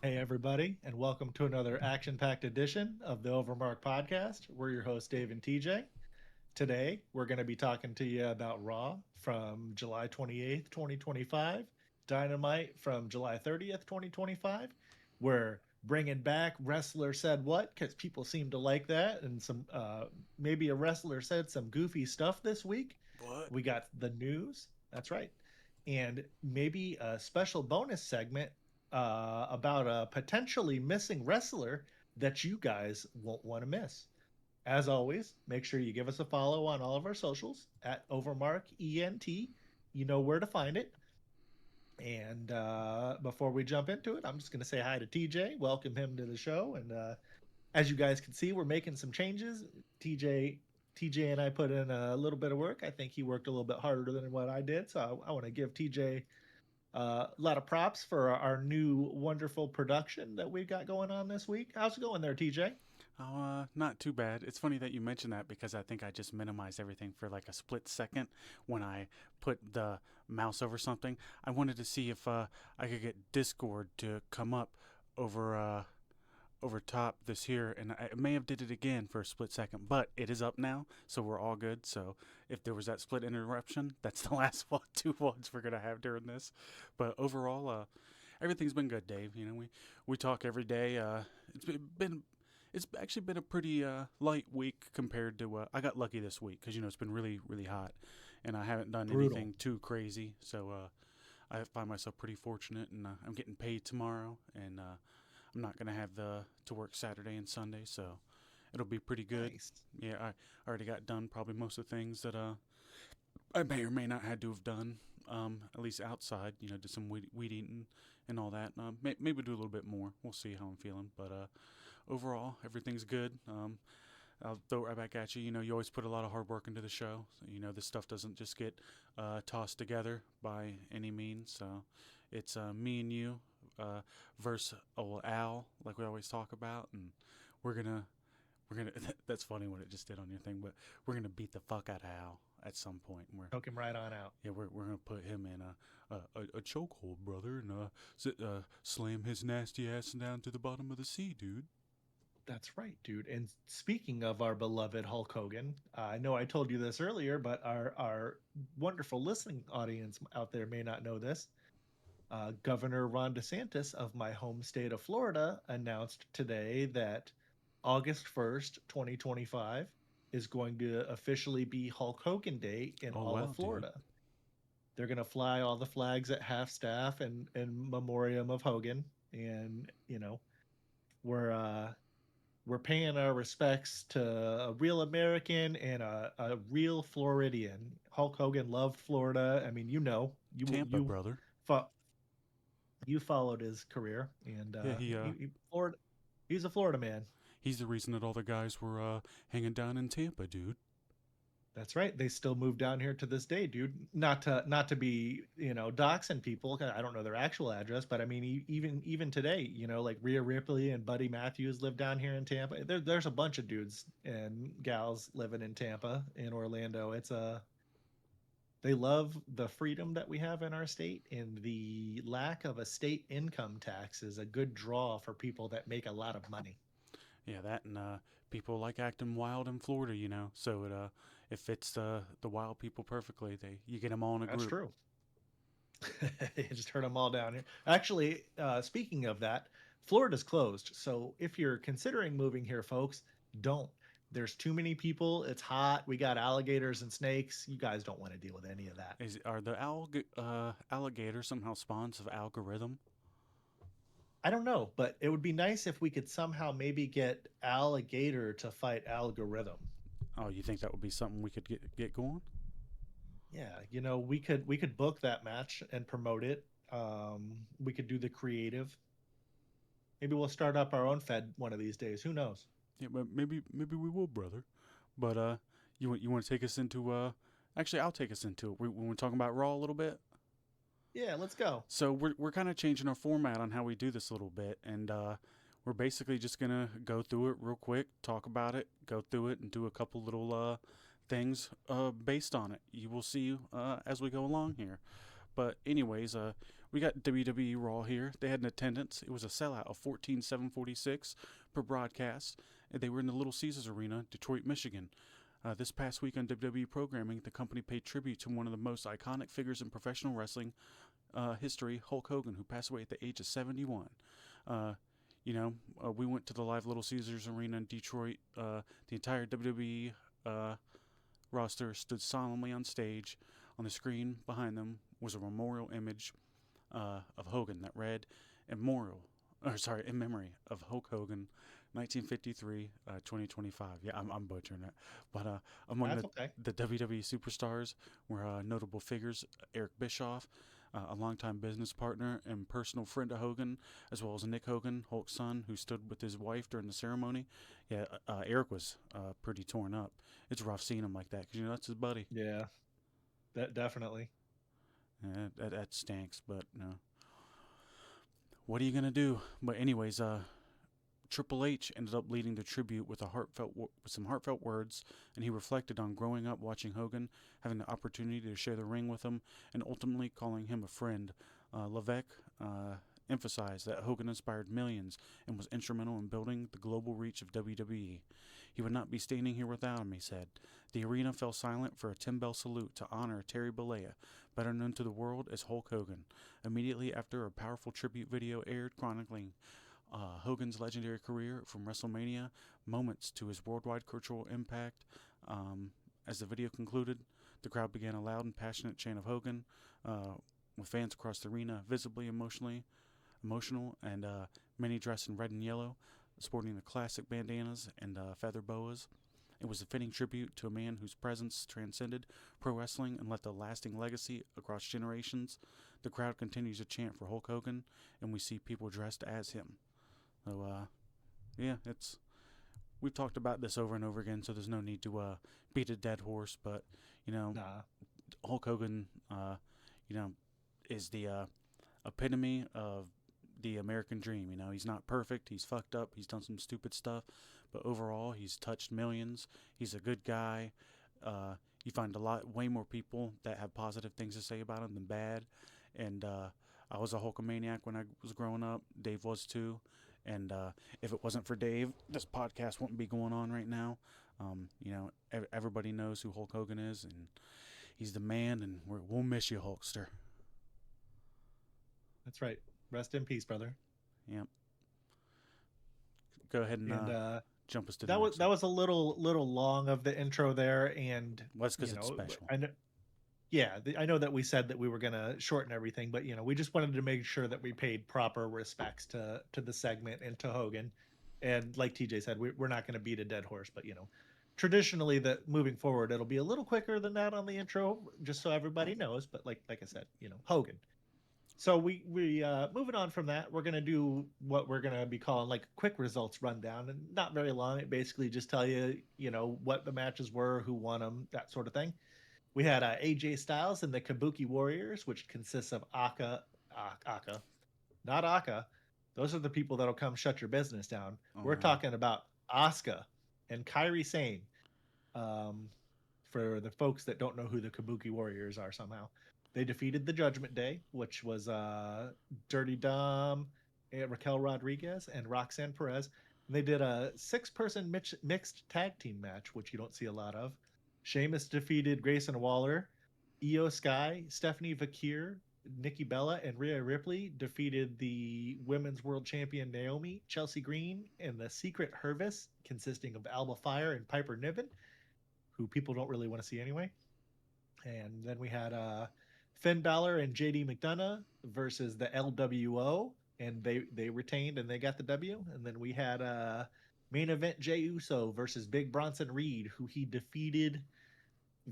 Hey, everybody, and welcome to another action packed edition of the OverMark Podcast. We're your hosts, Dave and TJ. Today, we're going to be talking to you about Raw from July 28th, 2025, Dynamite from July 30th, 2025. We're bringing back Wrestler Said What because people seem to like that, and maybe a wrestler said some goofy stuff this week. What? We got the news. That's right. And maybe a special bonus segment about a potentially missing wrestler that you guys won't want to miss. As always, make sure you give us a follow on all of our socials at Overmark ENT. You know where to find it. And before we jump into it, I'm just going to say hi to TJ, welcome him to the show. And as you guys can see, we're making some changes. TJ and I put in a little bit of work. I think he worked a little bit harder than what I did. So I want to give TJ a lot of props for our new wonderful production that we've got going on this week. How's it going there, TJ? Oh, not too bad. It's funny that you mentioned that because I think I just minimized everything for like a split second when I put the mouse over something. I wanted to see if I could get Discord to come up over over top this here, and I may have did it again for a split second, but it is up now, so we're all good. So if there was that split interruption, that's the last one, two ones we're gonna have during this. But overall, everything's been good, Dave. You know, we talk every day. It's been it's actually been a pretty light week compared to. I got lucky this week because it's been really hot, and I haven't done Brutal. anything too crazy. So I find myself pretty fortunate, and I'm getting paid tomorrow, and I'm not gonna have to work Saturday and Sunday, so it'll be pretty good. Nice. Yeah, I already got done probably most of the things that I may or may not had to have done. At least outside, do some weed eating and all that. Maybe do a little bit more. We'll see how I'm feeling, but overall, everything's good. I'll throw it right back at you. You always put a lot of hard work into the show. So, this stuff doesn't just get tossed together by any means. So it's me and you versus old Al, like we always talk about, and we're gonna we're gonna. That's funny what it just did on your thing, but we're gonna beat the fuck out of Al at some point. Hook him right on out. Yeah, we're gonna put him in a chokehold, brother, and slam his nasty ass down to the bottom of the sea, dude. That's right, dude. And speaking of our beloved Hulk Hogan, I know I told you this earlier, but our wonderful listening audience out there may not know this. Governor Ron DeSantis of my home state of Florida announced today that August 1st, 2025 is going to officially be Hulk Hogan Day in Oh all of wow, dude. Florida. They're going to fly all the flags at half staff and in memoriam of Hogan. And, we're we're paying our respects to a real American and a real Floridian. Hulk Hogan loved Florida. I mean, Tampa, brother. fo- you followed his career, and Yeah, Florida. He's a Florida man. he's the reason that all the guys were hanging down in Tampa, dude. That's right. They still move down here to this day, dude. Not to be doxing people. 'Cause I don't know their actual address, but I mean even today, like Rhea Ripley and Buddy Matthews live down here in Tampa. There's a bunch of dudes and gals living in Tampa in Orlando. They love the freedom that we have in our state, and the lack of a state income tax is a good draw for people that make a lot of money. Yeah, that and people like acting wild in Florida, So it fits the wild people perfectly. You get them all in a That's group. true. You just heard them all down here. Actually, speaking of that, Florida's closed. So if you're considering moving here, folks, don't. There's too many people. It's hot. We got alligators and snakes. You guys don't want to deal with any of that. Are the alligators somehow spawns of algorithm? I don't know, but it would be nice if we could somehow maybe get alligator to fight algorithm. Oh, you think that would be something we could get going? Yeah, we could book that match and promote it. We could do the creative. Maybe we'll start up our own fed one of these days. Who knows? Yeah, but maybe we will, brother. But you want to take us into actually I'll take us into it. When we're talking about Raw a little bit. Yeah, let's go. So we're kind of changing our format on how we do this a little bit, and we're basically just gonna go through it real quick, talk about it, go through it, and do a couple little things based on it. You will see as we go along here. But anyways, We got WWE Raw here. They had an attendance. It was a sellout of 14,746 per broadcast. And they were in the Little Caesars Arena, Detroit, Michigan. This past week on WWE programming, the company paid tribute to one of the most iconic figures in professional wrestling history, Hulk Hogan, who passed away at the age of 71. We went to the live Little Caesars Arena in Detroit. The entire WWE roster stood solemnly on stage. On the screen behind them was a memorial image of Hogan that read, in memory of Hulk Hogan, 1953, 2025. Yeah, I'm butchering it. But among the WWE superstars were notable figures: Eric Bischoff, a longtime business partner and personal friend of Hogan, as well as Nick Hogan, Hulk's son, who stood with his wife during the ceremony. Yeah, Eric was pretty torn up. It's rough seeing him like that because that's his buddy. Yeah, that definitely. Yeah, that stinks, but no. What are you gonna do? But anyways, Triple H ended up leading the tribute with some heartfelt words, and he reflected on growing up watching Hogan, having the opportunity to share the ring with him, and ultimately calling him a friend. Levesque emphasized that Hogan inspired millions and was instrumental in building the global reach of WWE. He would not be standing here without him, he said. The arena fell silent for a 10-bell salute to honor Terry Bollea, better known to the world as Hulk Hogan. Immediately after, a powerful tribute video aired chronicling Hogan's legendary career from WrestleMania moments to his worldwide cultural impact. As the video concluded, the crowd began a loud and passionate chant of Hogan, with fans across the arena visibly emotional, and many dressed in red and yellow, sporting the classic bandanas and feather boas. It was a fitting tribute to a man whose presence transcended pro wrestling and left a lasting legacy across generations. The crowd continues to chant for Hulk Hogan, and we see people dressed as him. So, we've talked about this over and over again, so there's no need to beat a dead horse. But Hulk Hogan, is the epitome of the American dream. He's not perfect. He's fucked up. He's done some stupid stuff, but overall, he's touched millions. He's a good guy. You find way more people that have positive things to say about him than bad. And I was a Hulkamaniac when I was growing up. Dave was too. And if it wasn't for Dave, this podcast wouldn't be going on right now. Everybody knows who Hulk Hogan is, and he's the man, and we'll miss you, Hulkster. That's right. Rest in peace, brother. Yep. Go ahead and jump us to that was a little long of the intro there, and that's because it's special. I know that we said that we were gonna shorten everything, but we just wanted to make sure that we paid proper respects to the segment and to Hogan. And like TJ said, we're not gonna beat a dead horse, but traditionally that moving forward it'll be a little quicker than that on the intro, just so everybody knows. But like I said, Hogan. So we moving on from that, we're gonna do what we're gonna be calling like a quick results rundown, and not very long. It basically just tell you what the matches were, who won them, that sort of thing. We had AJ Styles and the Kabuki Warriors, which consists of Aka, not Aka. Those are the people that'll come shut your business down. We're talking about Asuka and Kairi Sane. For the folks that don't know who the Kabuki Warriors are somehow. They defeated the Judgment Day, which was Dirty Dom, Raquel Rodriguez, and Roxanne Perez. And they did a 6-person mixed tag team match, which you don't see a lot of. Sheamus defeated Grayson Waller. Io Sky, Stephanie Vakir, Nikki Bella, and Rhea Ripley defeated the Women's World Champion Naomi, Chelsea Green, and the Secret Hervis, consisting of Alba Fire and Piper Niven, who people don't really want to see anyway. And then we had Finn Balor and JD McDonough versus the LWO, and they retained and they got the W. And then we had main event Jey Uso versus Big Bronson Reed, who he defeated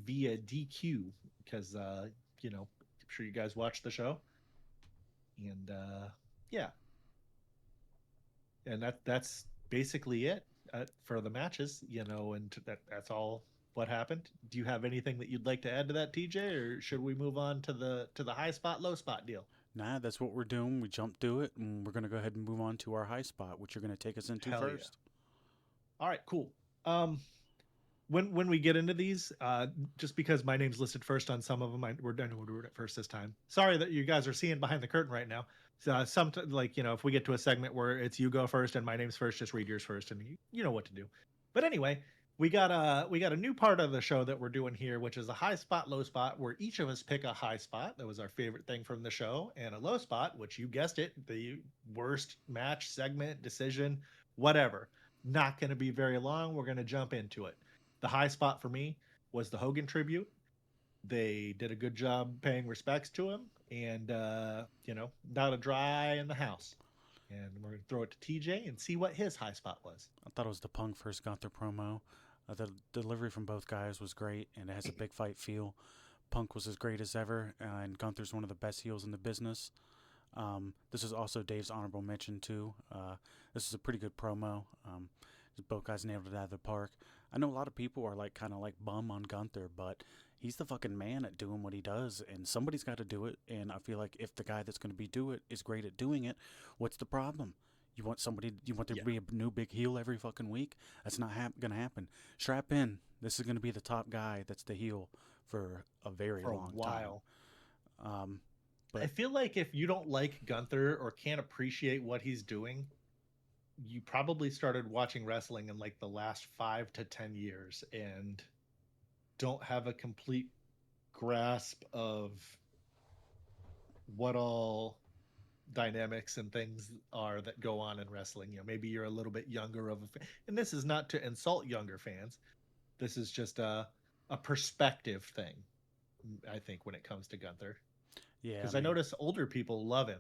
via DQ because I'm sure you guys watched the show. And and that's basically it for the matches, and that's all what happened. Do you have anything that you'd like to add to that, TJ, or should we move on to the high spot, low spot deal? Nah, that's what we're doing. We jumped through it, and we're going to go ahead and move on to our high spot, which you're going to take us into first. Yeah. All right, cool. when we get into these, just because my name's listed first on some of them, we're doing it first this time. Sorry that you guys are seeing behind the curtain right now. So like, if we get to a segment where it's you go first and my name's first, just read yours first, and you know what to do. But anyway, we got a new part of the show that we're doing here, which is a high spot, low spot, where each of us pick a high spot that was our favorite thing from the show, and a low spot, which you guessed it, the worst match, segment, decision, whatever. Not going to be very long. We're going to jump into it. The high spot for me was the Hogan tribute. They did a good job paying respects to him, and not a dry in the house. And we're gonna throw it to TJ and see what his high spot was. I thought it was the Punk versus Gunther promo. The delivery from both guys was great, and it has a big fight feel. Punk was as great as ever, and Gunther's one of the best heels in the business. This is also Dave's honorable mention too. This is a pretty good promo. Both guys nailed it out of the park. I know a lot of people are like kind of like bum on Gunther, but he's the fucking man at doing what he does, and somebody's got to do it. And I feel like if the guy that's going to be do it is great at doing it, what's the problem? You want there to be a new big heel every fucking week? That's not going to happen. Strap in. This is going to be the top guy that's the heel for a very long while. Time. But I feel like if you don't like Gunther or can't appreciate what he's doing, you probably started watching wrestling in like the last 5 to 10 years and don't have a complete grasp of what all dynamics and things are that go on in wrestling. Maybe you're a little bit younger of a fan, and this is not to insult younger fans. This is just a perspective thing, I think, when it comes to Gunther. Yeah, because I notice older people love him.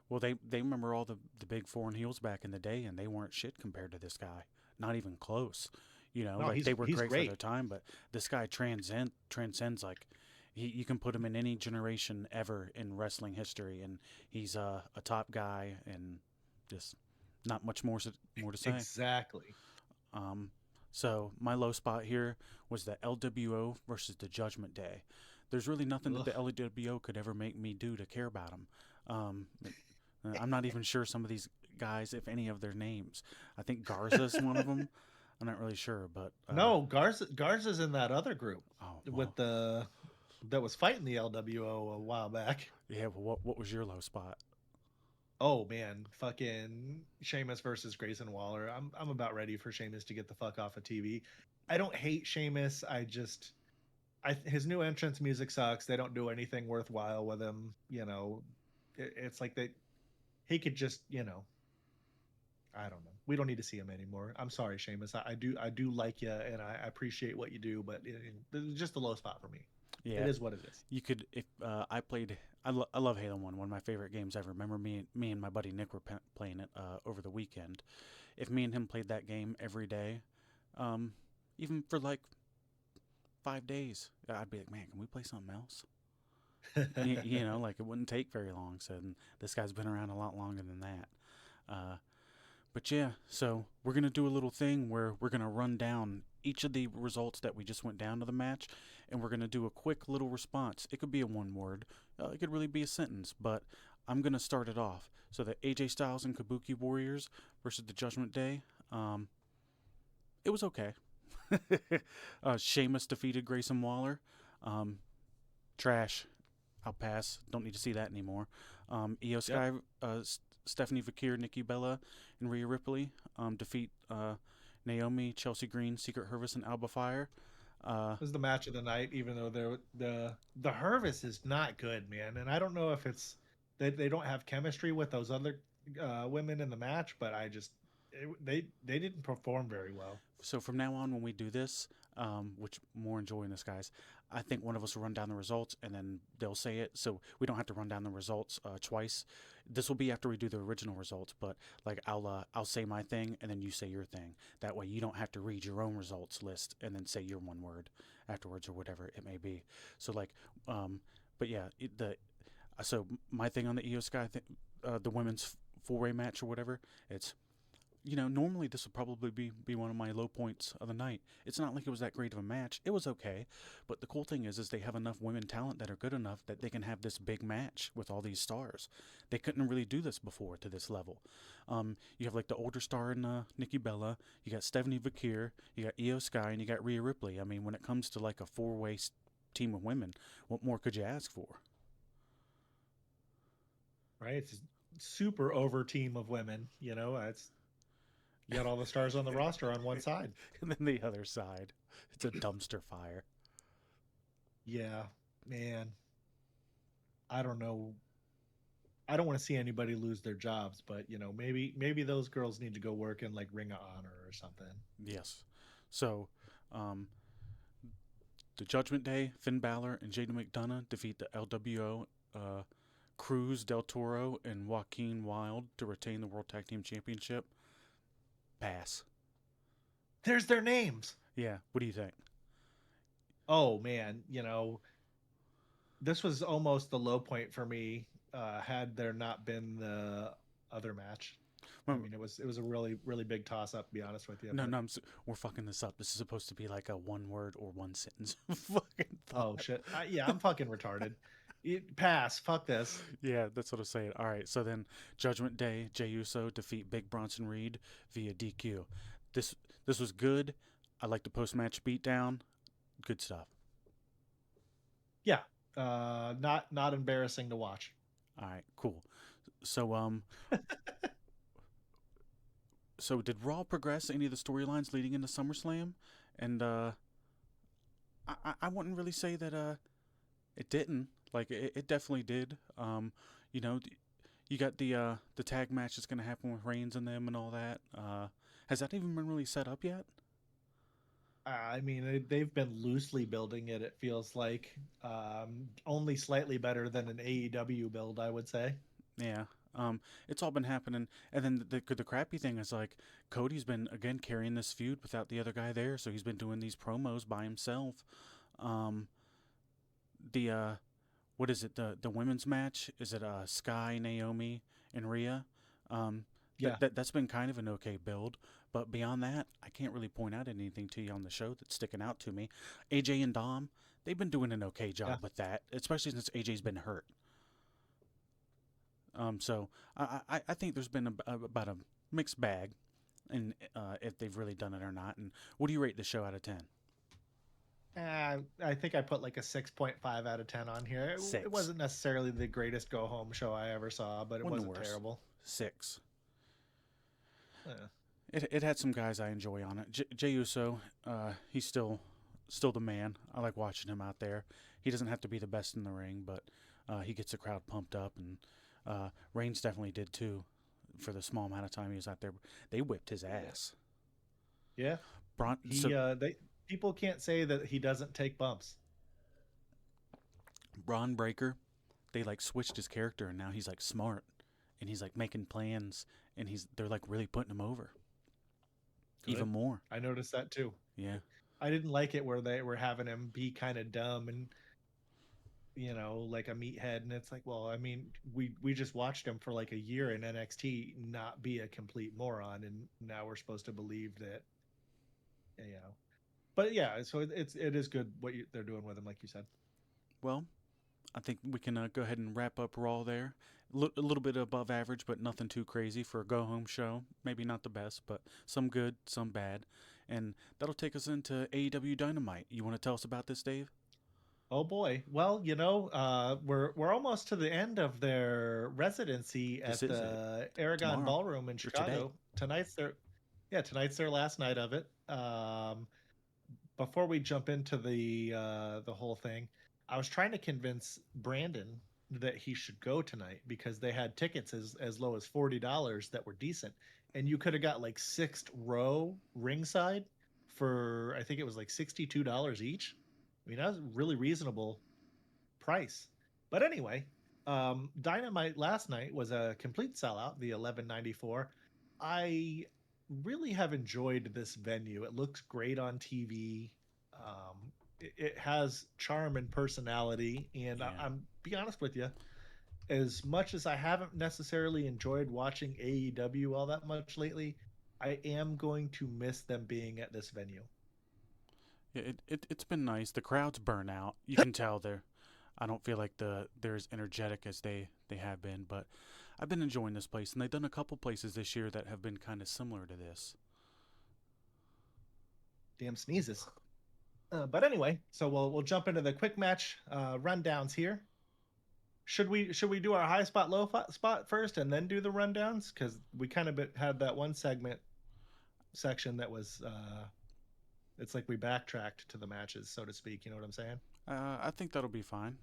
Well, they remember all the big foreign heels back in the day, and they weren't shit compared to this guy. Not even close. They were great for their time, but this guy transcends like you can put him in any generation ever in wrestling history, and he's a top guy, and just not much more to say. Exactly. So my low spot here was the LWO versus the Judgment Day. There's really nothing that the LWO could ever make me do to care about him. I'm not even sure some of these guys, if any of their names. I think Garza's one of them. I'm not really sure, but no, Garza's in that other group with that was fighting the LWO a while back. Yeah, well, what was your low spot? Oh man, fucking Sheamus versus Grayson Waller. I'm about ready for Sheamus to get the fuck off of TV. I don't hate Sheamus. His new entrance music sucks. They don't do anything worthwhile with him. It's like he could just, I don't know. We don't need to see him anymore. I'm sorry, Sheamus. I do like you, and I appreciate what you do, but it's just a low spot for me. Yeah, it is what it is. You could, if I love Halo 1, one of my favorite games ever. Remember me and my buddy Nick were playing it over the weekend. If me and him played that game every day, even for like 5 days, I'd be like, man, can we play something else? Like it wouldn't take very long. So this guy's been around a lot longer than that. But yeah, so we're going to do a little thing where we're going to run down each of the results that we just went down to the match, and we're going to do a quick little response. It could be a one word. It could really be a sentence, but I'm going to start it off. So the AJ Styles and Kabuki Warriors versus the Judgment Day. It was okay. Sheamus defeated Grayson Waller. Trash. I'll pass. Don't need to see that anymore. Io Sky, Stephanie Vakir, Nikki Bella, and Rhea Ripley defeat Naomi, Chelsea Green, Secret Hervis, and Alba Fire. This is the match of the night, even though the Hervis is not good, man. And I don't know if it's they don't have chemistry with those other women in the match, but they didn't perform very well. So from now on, when we do this, which more enjoying this, guys, I think one of us will run down the results, and then they'll say it. So we don't have to run down the results twice. This will be after we do the original results, but like I'll say my thing, and then you say your thing. That way you don't have to read your own results list and then say your one word afterwards or whatever it may be. So like, but yeah, so my thing on the Io Sky thing, the women's 4-way match or whatever, it's normally this would probably be one of my low points of the night. It's not like it was that great of a match. It was okay, but the cool thing is they have enough women talent that are good enough that they can have this big match with all these stars. They couldn't really do this before to this level. You have like the older star in Nikki Bella. You got Stephanie Vakir. You got Io Sky, and you got Rhea Ripley. I mean, when it comes to like a four-way team of women, what more could you ask for? Right? It's a super over team of women. It's you got all the stars on the roster on one side. And then the other side, it's a dumpster fire. Yeah, man. I don't know. I don't want to see anybody lose their jobs, but maybe those girls need to go work in like Ring of Honor or something. Yes. So, um, the Judgment Day, Finn Balor and Jaden McDonough defeat the LWO, Cruz Del Toro and Joaquin Wilde to retain the World Tag Team Championship. Pass. There's their names. Yeah. What do you think? Oh man, this was almost the low point for me. Had there not been the other match, I mean, it was a really really big toss up. To be honest with you. No, we're fucking this up. This is supposed to be like a one word or one sentence. Fucking thought. Oh shit! Yeah, I'm fucking retarded. Pass. Fuck this. Yeah, that's what I'm saying. All right, so then Judgment Day, Jey Uso defeat Big Bronson Reed via DQ. This was good. I like the post match beatdown. Good stuff. Yeah. Not embarrassing to watch. All right, cool. So so did Raw progress any of the storylines leading into SummerSlam? And I wouldn't really say that it didn't. Like it definitely did. You got the tag match that's gonna happen with Reigns and them and all that. Has that even been really set up yet? I mean, they've been loosely building it. It feels like only slightly better than an AEW build, I would say. Yeah. It's all been happening, and then the crappy thing is like Cody's been again carrying this feud without the other guy there, so he's been doing these promos by himself. The what is it? The women's match, is it Sky, Naomi, and Rhea? Yeah. That's been kind of an okay build, but beyond that, I can't really point out anything to you on the show that's sticking out to me. AJ and Dom, they've been doing an okay job with that, especially since AJ's been hurt. So I think there's been about a mixed bag, and if they've really done it or not. And what do you rate the show out of 10? I think I put like a 6.5 out of 10 on here. It wasn't necessarily the greatest go home show I ever saw, but it wasn't terrible. 6. It had some guys I enjoy on it. Jey Uso, he's still the man. I like watching him out there. He doesn't have to be the best in the ring, but he gets the crowd pumped up, and Reigns definitely did too. For the small amount of time he was out there, they whipped his ass. Yeah, people can't say that he doesn't take bumps. Braun Breaker, they like switched his character, and now he's like smart, and he's like making plans, and they're like really putting him over. Good. Even more. I noticed that too. Yeah. I didn't like it where they were having him be kind of dumb and like a meathead, and it's like, well, I mean, we just watched him for like a year in NXT not be a complete moron, and now we're supposed to believe that, But yeah, so it is good what they're doing with him, like you said. Well, I think we can go ahead and wrap up Raw there. A little bit above average, but nothing too crazy for a go-home show. Maybe not the best, but some good, some bad. And that'll take us into AEW Dynamite. You want to tell us about this, Dave? Oh boy! Well, we're almost to the end of their residency at the Aragon Ballroom in Chicago. Tonight's their last night of it. Before we jump into the whole thing, I was trying to convince Brandon that he should go tonight because they had tickets as low as $40 that were decent, and you could have got like 6th row ringside for, I think it was like $62 each. I mean, that was a really reasonable price. But anyway, Dynamite last night was a complete sellout, the 1194. I really have enjoyed this venue. It looks great on TV. It has charm and personality, and I'm be honest with you, as much as I haven't necessarily enjoyed watching AEW all that much lately, I am going to miss them being at this venue. Yeah, it's been nice. The crowd's burn out. You can tell they're. I don't feel like they're as energetic as they have been, but I've been enjoying this place, and they've done a couple places this year that have been kind of similar to this. Damn sneezes. But anyway, so we'll jump into the quick match rundowns here. Should we do our high spot, low spot first, and then do the rundowns? Because we kind of had that one section that was it's like we backtracked to the matches, so to speak. You know what I'm saying? I think that'll be fine.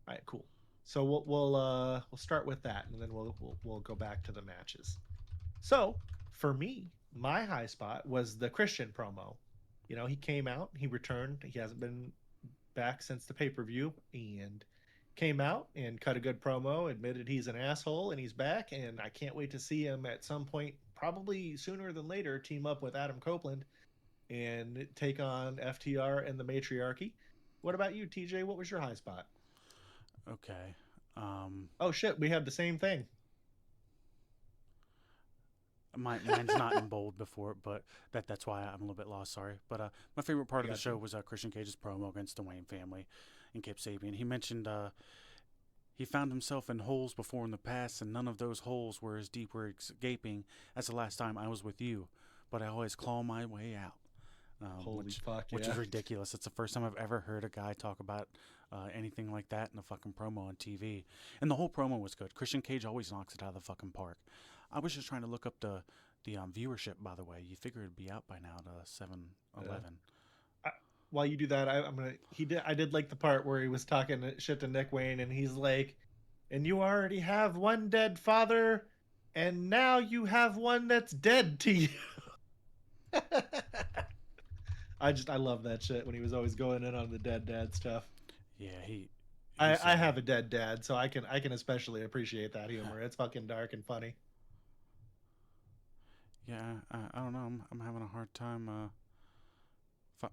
All right, cool. So we'll start with that, and then we'll go back to the matches. So for me, my high spot was the Christian promo. You know, he came out, he returned. He hasn't been back since the pay-per-view, and came out and cut a good promo, admitted he's an asshole, and he's back. And I can't wait to see him at some point, probably sooner than later, team up with Adam Copeland and take on FTR and the Matriarchy. What about you, TJ? What was your high spot? Okay. Oh shit, we have the same thing. Mine's not in bold before, but that's why I'm a little bit lost. Sorry, but my favorite part of the show was Christian Cage's promo against the Wayne family and Kip Sabian. He mentioned he found himself in holes before in the past, and none of those holes were as deep or gaping as the last time I was with you. But I always claw my way out. Holy fuck, yeah. Which is ridiculous. It's the first time I've ever heard a guy talk about anything like that in a fucking promo on TV. And the whole promo was good. Christian Cage always knocks it out of the fucking park. I was just trying to look up the viewership, by the way. You figure it'd be out by now to 7-11. While you do that, I did like the part where he was talking shit to Nick Wayne, and he's like, and you already have one dead father, and now you have one that's dead to you. I love that shit when he was always going in on the dead dad stuff. Yeah, I have a dead dad, so I can especially appreciate that humor. It's fucking dark and funny. Yeah, I don't know. I'm having a hard time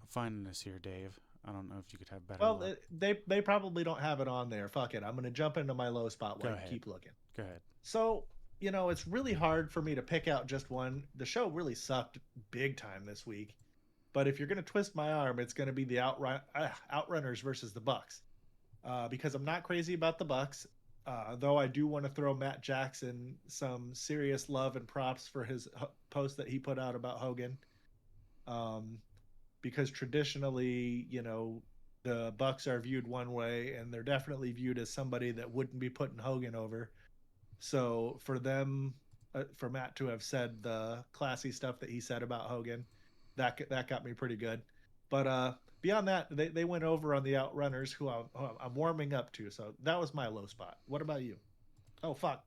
finding this here, Dave. I don't know if you could have better. Well, they probably don't have it on there. Fuck it. I'm gonna jump into my low spot while you keep looking. Go ahead. So, you know, it's really hard for me to pick out just one. The show really sucked big time this week. But if you're going to twist my arm, it's going to be the Outrunners versus the Bucks. Because I'm not crazy about the Bucks, though I do want to throw Matt Jackson some serious love and props for his post that he put out about Hogan. Because traditionally, you know, the Bucks are viewed one way, and they're definitely viewed as somebody that wouldn't be putting Hogan over. So for them, for Matt to have said the classy stuff that he said about Hogan, that got me pretty good. But beyond that, they went over on the Outrunners, who I'm warming up to. So that was my low spot. What about you? Oh, fuck.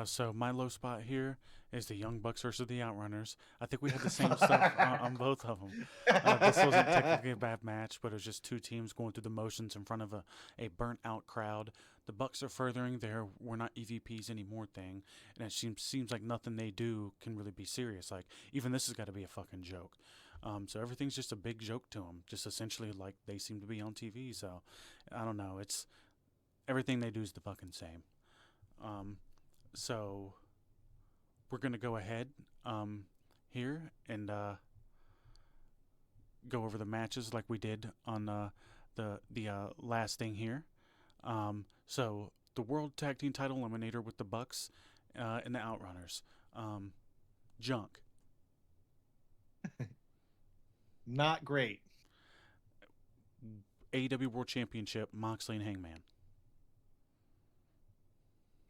So my low spot here is the Young Bucks versus the Outrunners. I think we had the same stuff on both of them. This wasn't technically a bad match, but it was just two teams going through the motions in front of a burnt-out crowd. The Bucks are furthering their "we're not EVPs anymore" thing, and it seems like nothing they do can really be serious. Like, even this has got to be a fucking joke. So everything's just a big joke to them, just essentially like they seem to be on TV. So I don't know. It's everything they do is the fucking same. So we're gonna go ahead here and go over the matches like we did on the last thing here. So the World Tag Team Title Eliminator with the Bucks and the Outrunners. Junk. Not great. AEW World Championship, Moxley and Hangman.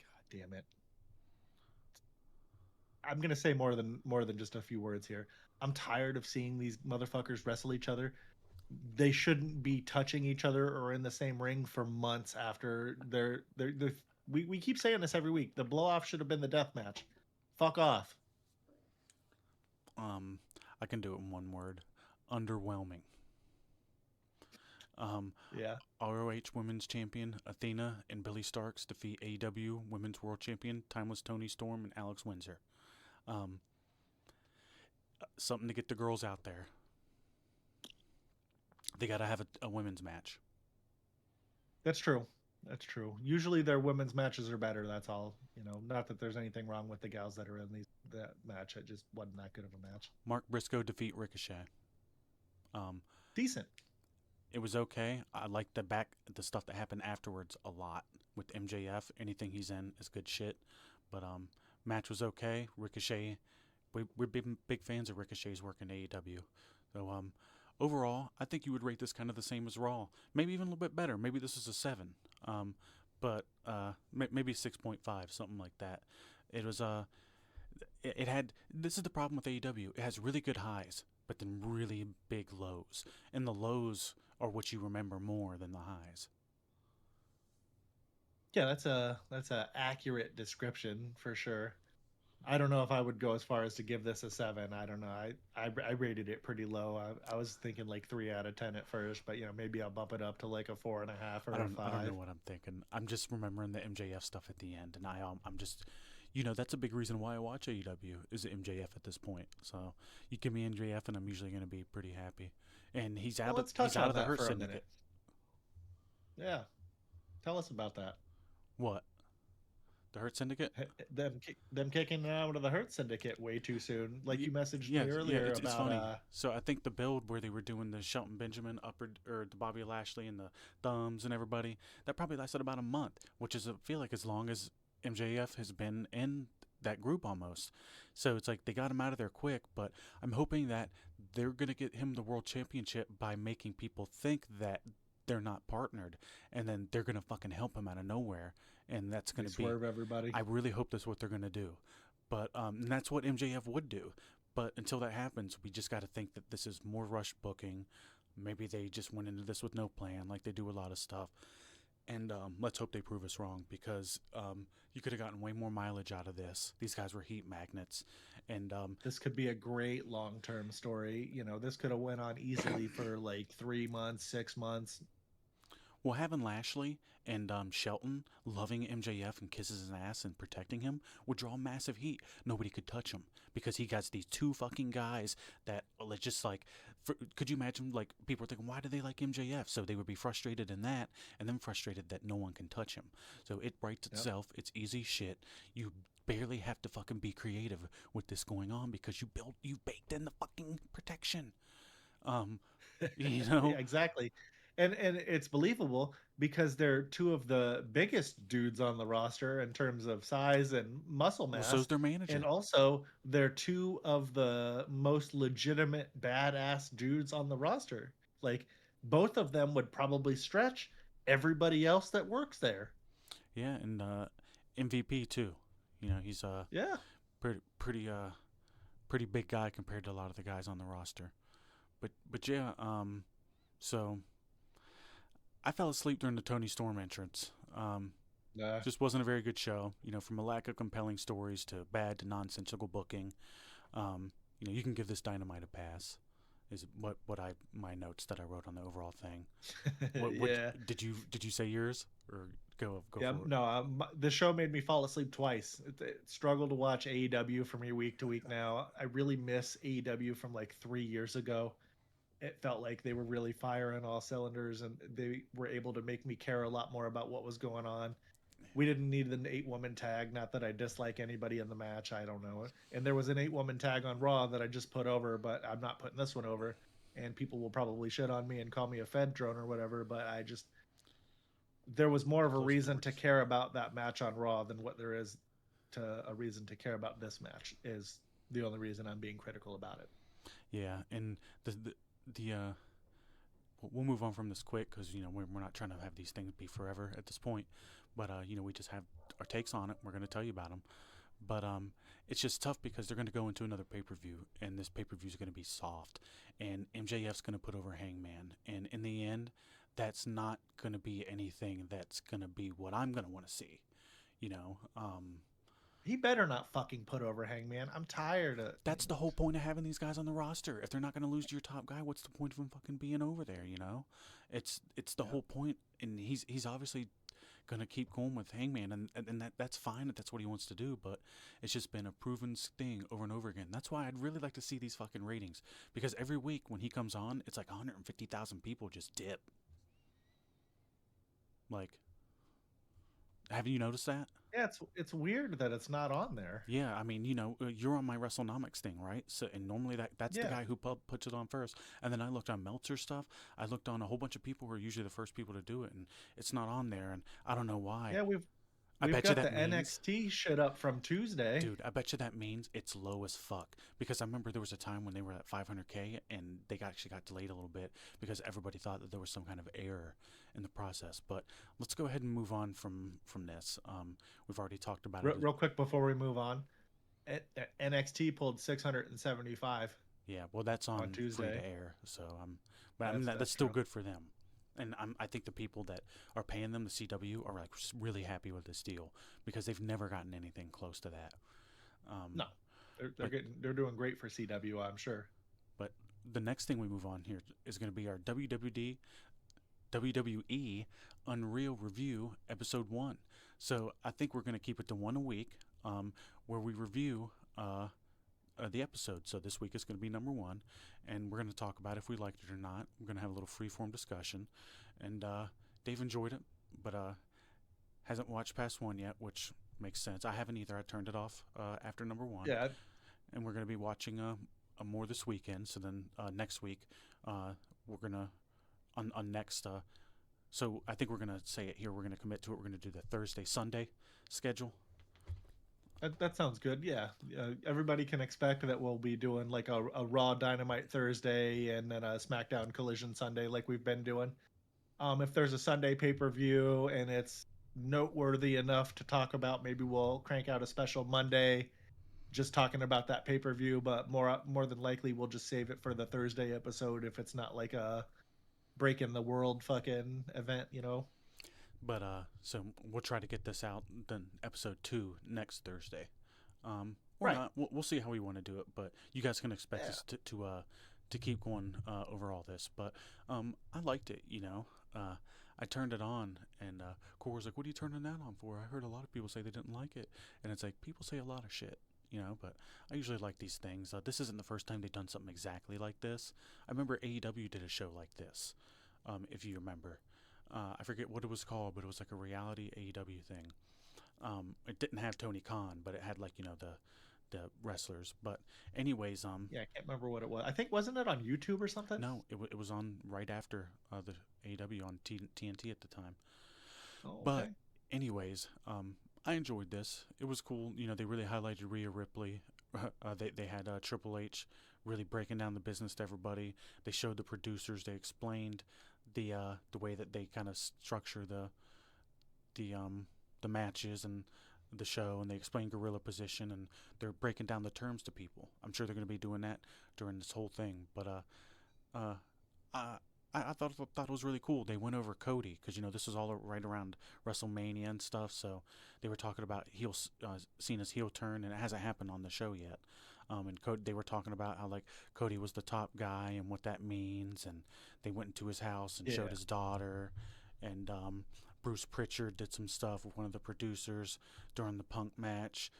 God damn it. I'm gonna say more than just a few words here. I'm tired of seeing these motherfuckers wrestle each other. They shouldn't be touching each other or in the same ring for months after we keep saying this every week. The blow off should have been the death match. Fuck off. I can do it in one word. Underwhelming. Yeah. ROH Women's Champion Athena and Billy Starks defeat AEW Women's World Champion Timeless Toni Storm and Alex Windsor. Something to get the girls out there. They got to have a women's match. That's true. That's true. Usually their women's matches are better. That's all. Not that there's anything wrong with the gals that are in that match. It just wasn't that good of a match. Mark Briscoe defeat Ricochet. Um, Decent. it was okay. I like the stuff that happened afterwards a lot with MJF. Anything he's in is good shit. But match was okay. Ricochet, we're big fans of Ricochet's work in AEW. So overall, I think you would rate this kind of the same as Raw. Maybe even a little bit better. Maybe this is a 7. But maybe 6.5, something like that. It was it had, this is the problem with AEW. It has really good highs, but then really big lows. And the lows are what you remember more than the highs. Yeah, that's a accurate description for sure. I don't know if I would go as far as to give this a 7. I don't know. I rated it pretty low. I was thinking like 3 out of 10 at first, but maybe I'll bump it up to like a 4.5 or a 5. I don't know what I'm thinking. I'm just remembering the MJF stuff at the end, and I'm just, that's a big reason why I watch AEW is MJF at this point. So you give me MJF, and I'm usually going to be pretty happy. And he's out of the Hurt Syndicate. Yeah, tell us about that. What? The Hurt Syndicate? Them kicking out of the Hurt Syndicate way too soon. Like you messaged me earlier about. It's funny. So I think the build where they were doing the Shelton Benjamin or the Bobby Lashley and the thumbs and everybody, that probably lasted about a month, which is I feel like as long as MJF has been in that group almost. So it's like they got him out of there quick, but I'm hoping that they're going to get him the world championship by making people think that they're not partnered, and then they're going to fucking help him out of nowhere. And that's going to be swerve everybody. I really hope that's what they're going to do. But and that's what MJF would do. But until that happens, we just got to think that this is more rush booking. Maybe they just went into this with no plan, like they do a lot of stuff. And let's hope they prove us wrong, because you could have gotten way more mileage out of this. These guys were heat magnets. And this could be a great long-term story. This could have went on easily for like 3 months, 6 months. Well, having Lashley and Shelton loving MJF and kisses his ass and protecting him would draw massive heat. Nobody could touch him because he got these 2 fucking guys that just like, could you imagine, like, people are thinking, why do they like MJF? So they would be frustrated in that, and then frustrated that no one can touch him. So it writes itself. It's easy shit. You barely have to fucking be creative with this going on because you baked in the fucking protection. Yeah, exactly. And it's believable because they're 2 of the biggest dudes on the roster in terms of size and muscle mass. Well, so's their manager. And also, they're 2 of the most legitimate badass dudes on the roster. Like, both of them would probably stretch everybody else that works there. Yeah, and MVP too. He's pretty big guy compared to a lot of the guys on the roster. But yeah, so I fell asleep during the Tony Storm entrance. Just wasn't a very good show. From a lack of compelling stories to bad to nonsensical booking. You can give this Dynamite a pass. Is what my notes that I wrote on the overall thing. Yeah. Did you say yours or go? Yeah, for it? no. The show made me fall asleep twice. It struggled to watch AEW from week to week now. I really miss AEW from like 3 years ago. It felt like they were really firing all cylinders, and they were able to make me care a lot more about what was going on. We didn't need an 8-woman tag. Not that I dislike anybody in the match. I don't know. And there was an 8-woman tag on Raw that I just put over, but I'm not putting this one over. And people will probably shit on me and call me a Fed drone or whatever, but there was more of a reason to care about that match on Raw than what there is to a reason to care about this match. Is the only reason I'm being critical about it. Yeah, and we'll move on from this quick because we're not trying to have these things be forever at this point, but we just have our takes on it. We're going to tell you about them, but it's just tough because they're going to go into another pay-per-view, and this pay-per-view is going to be soft, and MJF's going to put over Hangman, and in the end, that's not going to be anything that's going to be what I'm going to want to see. He better not fucking put over Hangman. I'm tired of. That's the whole point of having these guys on the roster. If they're not going to lose to your top guy, what's the point of him fucking being over there? It's the whole point, and he's obviously going to keep going with Hangman, and that's fine if that's what he wants to do. But it's just been a proven thing over and over again. That's why I'd really like to see these fucking ratings, because every week when he comes on, it's like 150,000 people just dip. Like, Have you noticed that? Yeah, it's weird that it's not on there. Yeah, I mean, you're on my WrestleNomics thing, right? So, and normally that's the Yeah. guy who puts it on first. And then I looked on Meltzer stuff. I looked on a whole bunch of people who are usually the first people to do it, and it's not on there. And I don't know why. Yeah, I we've bet you got the that means, NXT shit up from Tuesday. dude, I bet you that means it's low as fuck. Because I remember there was a time when they were at 500K and they actually got delayed a little bit because everybody thought that there was some kind of error in the process. But let's go ahead and move on from this. We've already talked about it. Real quick before we move on, NXT pulled 675 Yeah, well, that's on on free to Tuesday. air, so but I mean that's That's still true. good for them, and I think the people that are paying them, the CW, are like really happy with this deal because they've never gotten anything close to that. Um, No, but they're doing great for CW, I'm sure. but the next thing we move on here is going to be our WWE Unreal Review Episode 1. So I think we're going to keep it to one a week, where we review the episode. So this week is going to be number 1, and we're going to talk about if we liked it or not. We're going to have a little free-form discussion, and Dave enjoyed it, but hasn't watched past 1 yet, which makes sense. I haven't either. I turned it off after number 1, Yeah, and we're going to be watching more this weekend. So then next week, we're going to on next. So I think we're gonna say it here. We're gonna commit to it. We're gonna do the Thursday Sunday schedule. that sounds good. Yeah, everybody can expect that we'll be doing like a Raw Dynamite Thursday and then a SmackDown Collision Sunday, like we've been doing. If there's a Sunday pay-per-view and it's noteworthy enough to talk about, maybe we'll crank out a special Monday just talking about that pay-per-view. But more than likely, we'll just save it for the Thursday episode if it's not like a breaking the world fucking event. But so we'll try to get this out then episode 2 next Thursday. Or Right. not. We'll see how we want to do it. But you guys can expect Yeah. us to keep going over all this. But I liked it. I turned it on, and Core was like, "What are you turning that on for?" I heard a lot of people say they didn't like it, and it's like people say a lot of shit. But I usually like these things. This isn't the first time they've done something exactly like this. I remember AEW did a show like this, if you remember. I forget what it was called, but it was like a reality AEW thing. It didn't have Tony Khan, but it had like the wrestlers. But anyways, Yeah, I can't remember what it was. I think wasn't it on YouTube or something? no, it was on right after the AEW on TNT at the time. Oh, But okay. anyways, I enjoyed this. It was cool. They really highlighted Rhea Ripley. They had Triple H really breaking down the business to everybody. They showed the producers. They explained the way that they kind of structure the matches and the show, and they explain gorilla position, and they're breaking down the terms to people. I'm sure they're going to be doing that during this whole thing. But uh, I I thought it was really cool. They went over Cody because this is all right around WrestleMania and stuff. So they were talking about Cena's heel turn, and it hasn't happened on the show yet. And they were talking about how like Cody was the top guy and what that means, and they went into his house and showed Yeah. his daughter, and Bruce Pritchard did some stuff with one of the producers during the Punk match,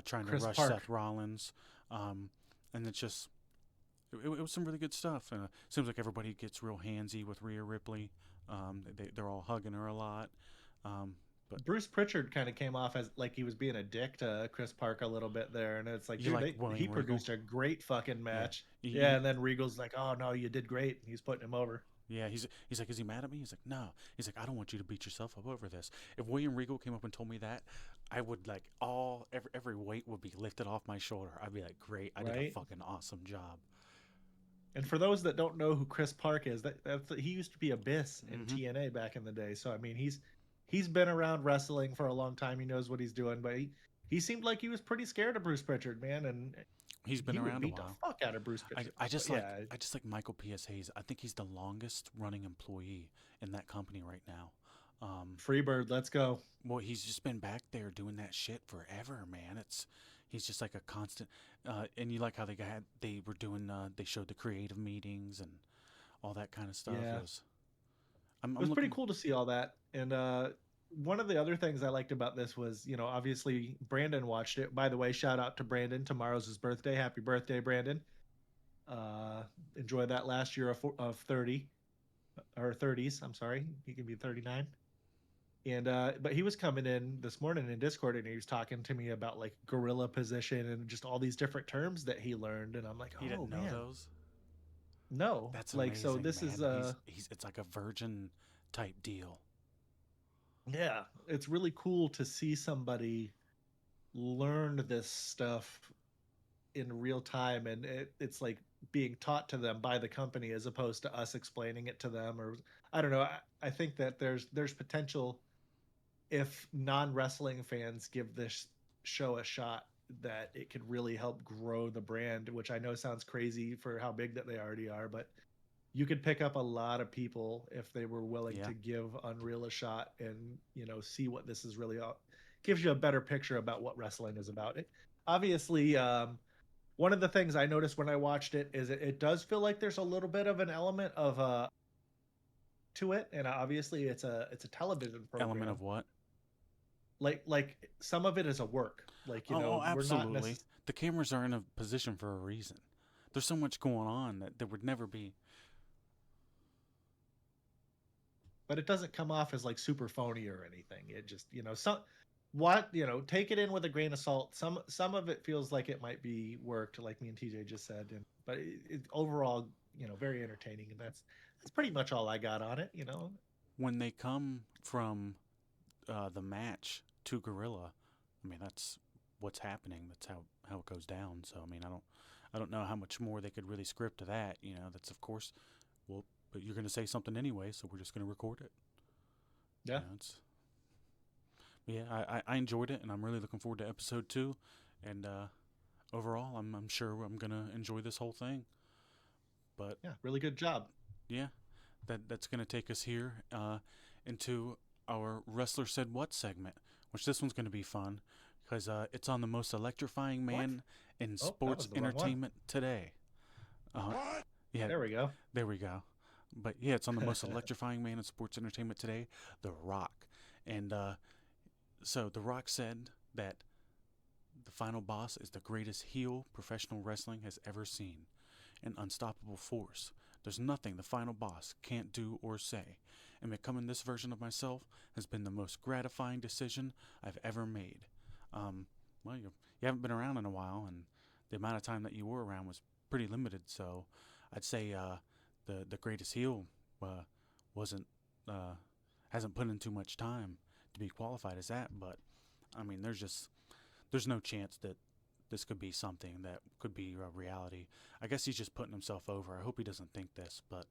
trying to Chris rush Park. Seth Rollins, and it's just it was some really good stuff. Seems like everybody gets real handsy with Rhea Ripley. They're all hugging her a lot. But Bruce Pritchard kind of came off as like he was being a dick to Chris Park a little bit there, and it's like, you dude, like he William Regal? produced a great fucking Yeah. match. Yeah, and then Regal's like, "Oh no, you did great." And he's putting him over. Yeah, he's like, is he mad at me? He's like, no. He's like, I don't want you to beat yourself up over this. If William Regal came up and told me that, I would like every weight would be lifted off my shoulder. I'd be like, great, I did a Right. fucking awesome job. And for those that don't know who Chris Park is, he used to be Abyss in Mm-hmm. TNA back in the day. So I mean, he's been around wrestling for a long time. He knows what he's doing, but he seemed like he was pretty scared of Bruce Pritchard, man, and He's been he would around a beat the while. fuck out of Bruce Pritchard. I just But like yeah, I just like Michael P.S. Hayes. I think he's the longest running employee in that company right now. Freebird, let's go. Well, he's just been back there doing that shit forever, man. He's just like a constant. And you like how they were doing they showed the creative meetings and all that kind of stuff. Yeah. I'm It was pretty looking. cool to see all that. And one of the other things I liked about this was, obviously Brandon watched it. By the way, shout out to Brandon. Tomorrow's his birthday. Happy birthday, Brandon. Enjoy that last year of 30 or 30s. I'm sorry. He can be 39. And but he was coming in this morning in Discord and he was talking to me about like gorilla position and just all these different terms that he learned. And I'm like, He oh didn't know man, those. no, That's like so amazing, this is man. He's it's like a virgin type deal. yeah, it's really cool to see somebody learn this stuff in real time, and it's like being taught to them by the company as opposed to us explaining it to them. Or I don't know. I think that there's potential if non-wrestling fans give this show a shot that it could really help grow the brand, which I know sounds crazy for how big that they already are, but you could pick up a lot of people if they were willing Yeah. to give Unreal a shot and, see what this is really all. Gives you a better picture about what wrestling is about. It obviously, one of the things I noticed when I watched it is it does feel like there's a little bit of an element of to it, and obviously it's a television Element program. of what? Like some of it is a work. Like Oh, we're not absolutely. necessarily, The cameras are in a position for a reason. There's so much going on that there would never be. but it doesn't come off as like super phony or anything. It just some what take it in with a grain of salt. Some of it feels like it might be worked, like me and TJ just said, and but overall very entertaining, and that's pretty much all I got on it. When they come from the match to Gorilla, I mean that's what's happening. That's how it goes down. So I mean I don't know how much more they could really script to that. That's of course. Well, but you're going to say something anyway, so we're just going to record it. Yeah. It's yeah. I enjoyed it, and I'm really looking forward to episode 2. And overall, I'm sure I'm gonna enjoy this whole thing. But Yeah, really good job. yeah, that's gonna take us here into our wrestler said what segment, which this one's gonna be fun because it's on the most electrifying What? man in Oh, that sports was the wrong one. entertainment today. What? Yeah, There we go. there we go. But yeah, it's on the most electrifying man in sports entertainment today, The Rock. And so The Rock said that the final boss is the greatest heel professional wrestling has ever seen, an unstoppable force. There's nothing the final boss can't do or say, and becoming this version of myself has been the most gratifying decision I've ever made. Well, you haven't been around in a while, and the amount of time that you were around was pretty limited, so I'd say the greatest heel wasn't hasn't put in too much time to be qualified as that. But I mean, there's no chance that this could be something that could be a reality. I guess he's just putting himself over. I hope he doesn't think this, but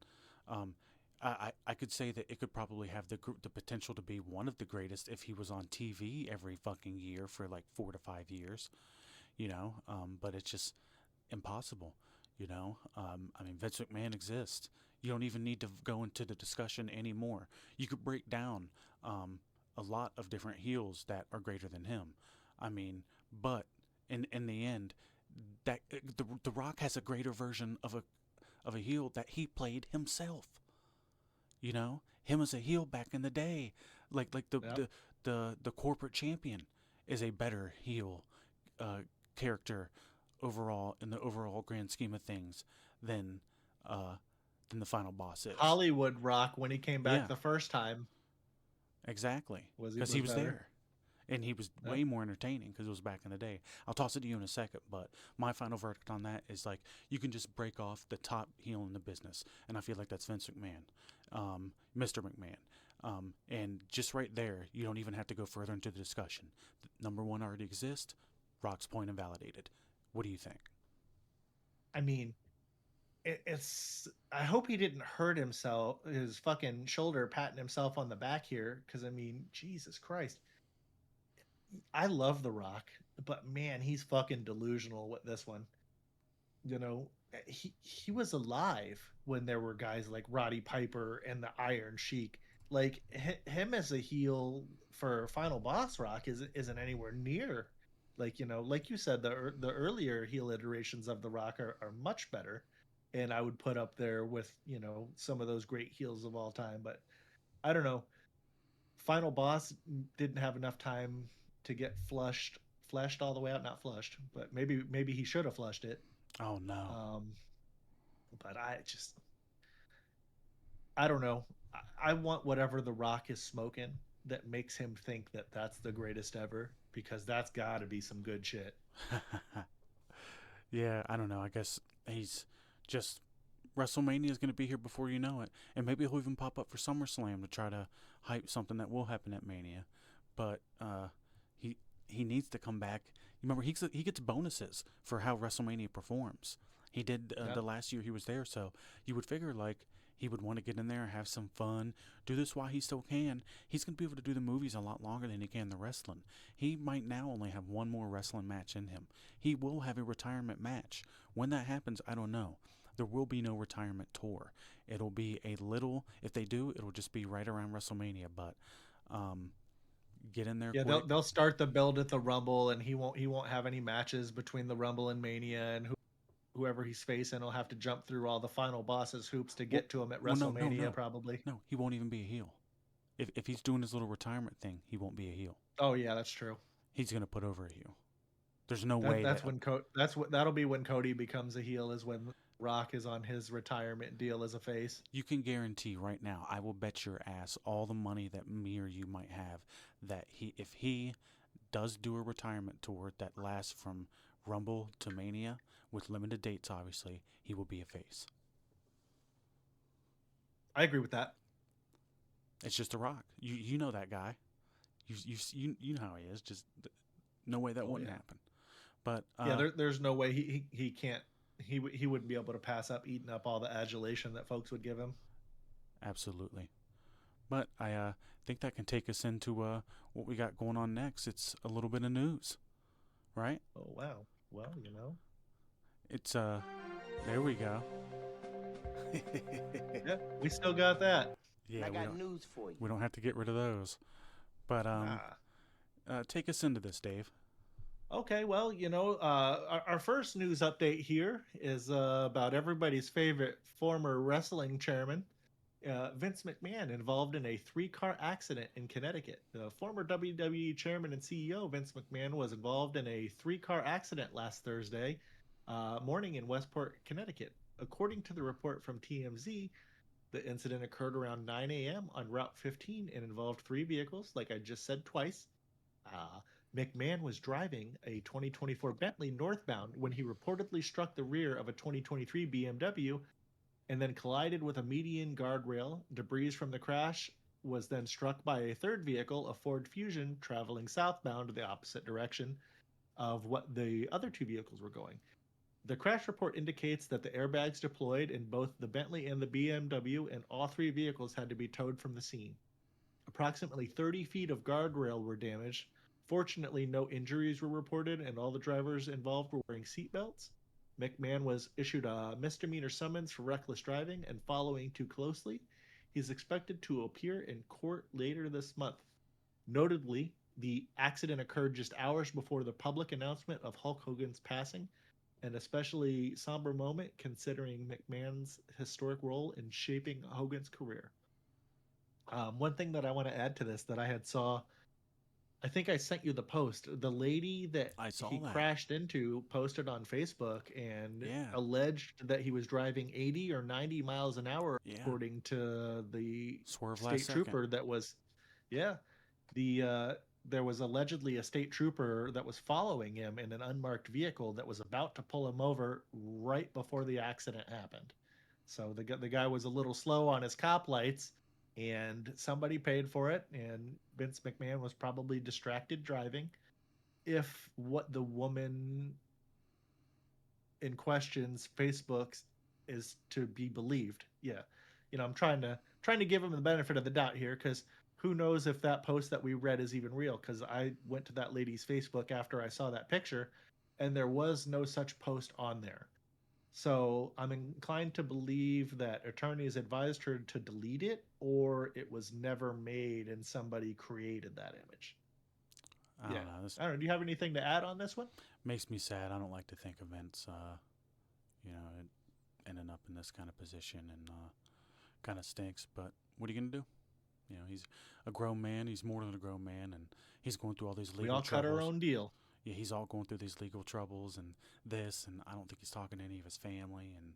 um, I could say that it could probably have the potential to be one of the greatest if he was on TV every fucking year for like 4 to 5 years, but it's just impossible. I mean, Vince McMahon exists. You don't even need to go into the discussion anymore. You could break down a lot of different heels that are greater than him. I mean, but in the end, that the Rock has a greater version of a heel that he played himself. Him as a heel back in the day, like Yep. the corporate champion is a better heel character overall in the overall grand scheme of things than uh than the final boss is. Hollywood Rock, when he came back Yeah, the first time, exactly. was he Because he was was better. there. And he was Yep. way more entertaining because it was back in the day. I'll toss it to you in a second, but my final verdict on that is like you can just break off the top heel in the business, and I feel like that's Vince McMahon, Mr. McMahon, and just right there, you don't even have to go further into the discussion. Number one already exists. Rock's point invalidated. What do you think? I mean, it's. I hope he didn't hurt himself, his fucking shoulder, patting himself on the back here, because I mean, Jesus Christ, I love The Rock, but man, he's fucking delusional with this one. He was alive when there were guys like Roddy Piper and the Iron Sheik. Like him as a heel for Final Boss Rock isn't anywhere near. Like you said, the earlier heel iterations of the Rock are much better, and I would put up there with some of those great heels of all time. But I don't know. Final Boss didn't have enough time to get fleshed all the way out. Not flushed, but maybe he should have flushed it. Oh no. Um, but I don't know. I want whatever The Rock is smoking. that makes him think that that's the greatest ever? Because that's got to be some good shit. Yeah, I don't know. I guess he's just WrestleMania is going to be here before you know it, and maybe he'll even pop up for SummerSlam to try to hype something that will happen at Mania. But he he needs to come back. Remember, he gets bonuses for how WrestleMania performs. He did Yeah. the last year he was there, so you would figure like he would want to get in there, have some fun, do this while he still can. He's going to be able to do the movies a lot longer than he can the wrestling. He might now only have one more wrestling match in him. He will have a retirement match. When that happens, I don't know. There will be no retirement tour. It'll be a little, if they do, it'll just be right around WrestleMania, but um, get in there Yeah, quick. they'll start the build at the Rumble, and he won't have any matches between the Rumble and Mania, and whoever he's facing will have to jump through all the final boss's hoops to Well, get to him at well, no, no, WrestleMania, no. probably. No, he won't even be a heel. If he's doing his little retirement thing, he won't be a heel. Oh yeah, that's true. He's going to put over a heel. There's no That way that's that. when that'll be when Cody becomes a heel, is when Rock is on his retirement deal as a face. You can guarantee right now, I will bet your ass all the money that me or you might have that if he does do a retirement tour that lasts from Rumble to Mania with limited dates, obviously, he will be a face. I agree with that. It's just a Rock. You know that guy. You know how he is. Just no way that Oh wouldn't yeah. happen. But Yeah, there's no way he can't he wouldn't be able to pass up eating up all the adulation that folks would give him. absolutely. But I think that can take us into what we got going on next. It's a little bit of news, right? Oh wow. Well, It's there we go. yeah, we still got that. Yeah, I got news for you. we don't have to get rid of those. But Ah. take us into this, Dave. Okay, well, our first news update here is about everybody's favorite former wrestling chairman, Vince McMahon, involved in a three-car accident in Connecticut. The former WWE chairman and CEO Vince McMahon was involved in a three-car accident last Thursday morning in Westport, Connecticut. According to the report from TMZ, the incident occurred around 9 a.m. on Route 15 and involved three vehicles, like I just said twice. Uh, McMahon was driving a 2024 Bentley northbound when he reportedly struck the rear of a 2023 BMW and then collided with a median guardrail. Debris from the crash was then struck by a third vehicle, a Ford Fusion, traveling southbound to the opposite direction of what the other two vehicles were going. The crash report indicates that the airbags deployed in both the Bentley and the BMW, and all three vehicles had to be towed from the scene. Approximately 30 feet of guardrail were damaged. Fortunately, no injuries were reported, and all the drivers involved were wearing seatbelts. McMahon was issued a misdemeanor summons for reckless driving and following too closely. He's expected to appear in court later this month. Notably, the accident occurred just hours before the public announcement of Hulk Hogan's passing, an especially somber moment considering McMahon's historic role in shaping Hogan's career. One thing that I want to add to this that I had saw, I think I sent you the post. The lady that I saw he that. crashed into posted on Facebook and Yeah. alleged that he was driving 80 or 90 miles an hour, Yeah. according to the Swerve state last trooper second. that was, yeah, there was allegedly a state trooper that was following him in an unmarked vehicle that was about to pull him over right before the accident happened. So the guy was a little slow on his cop lights, and somebody paid for it. And Vince McMahon was probably distracted driving. If what the woman in question's Facebook is to be believed, yeah, I'm trying to give him the benefit of the doubt here, because who knows if that post that we read is even real? Because I went to that lady's Facebook after I saw that picture, and there was no such post on there. So I'm inclined to believe that attorneys advised her to delete it, or it was never made and somebody created that image. I don't know. This I don't know. Do you have anything to add on this one? makes me sad. I don't like to think of Vince, ending up in this kind of position, and kind of stinks. But what are you gonna do? He's a grown man. He's more than a grown man, and he's going through all these We legal all cut our troubles. own deal. Yeah, he's all going through these legal troubles and this, and I don't think he's talking to any of his family. And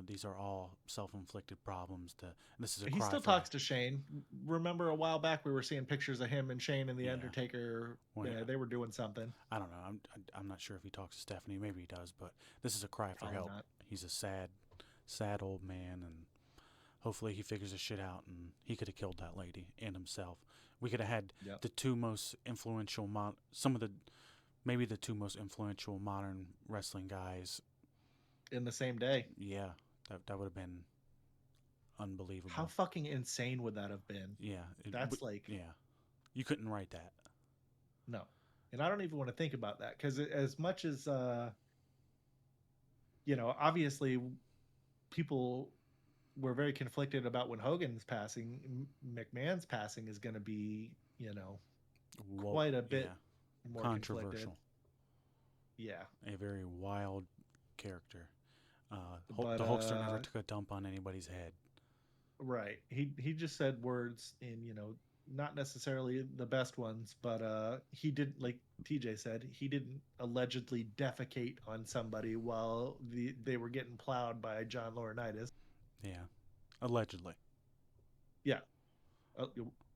these are all self-inflicted problems. This is a He cry still for talks to Shane. Remember a while back we were seeing pictures of him and Shane and the yeah. Undertaker. Well, Yeah, yeah. they were doing something. I don't know. I'm not sure if he talks to Stephanie. Maybe he does, but this is a cry for Probably help. not. He's a sad old man, and hopefully he figures his shit out. And he could have killed that lady and himself. We could have had Yep. the two most influential maybe the two most influential modern wrestling guys. In the same day. Yeah, that would have been unbelievable. How fucking insane would that have been? Yeah, That's like yeah. You couldn't write that. no. And I don't even want to think about that because as much as obviously people were very conflicted about when Hogan's passing. McMahon's passing is going to be, quite a bit more controversial. conflicted. Yeah, A very wild character. but the Hulkster never took a dump on anybody's head. right. He just said words in not necessarily the best ones, but he did, like TJ said, he didn't allegedly defecate on somebody while they were getting plowed by John Laurinaitis. Yeah, allegedly. Yeah,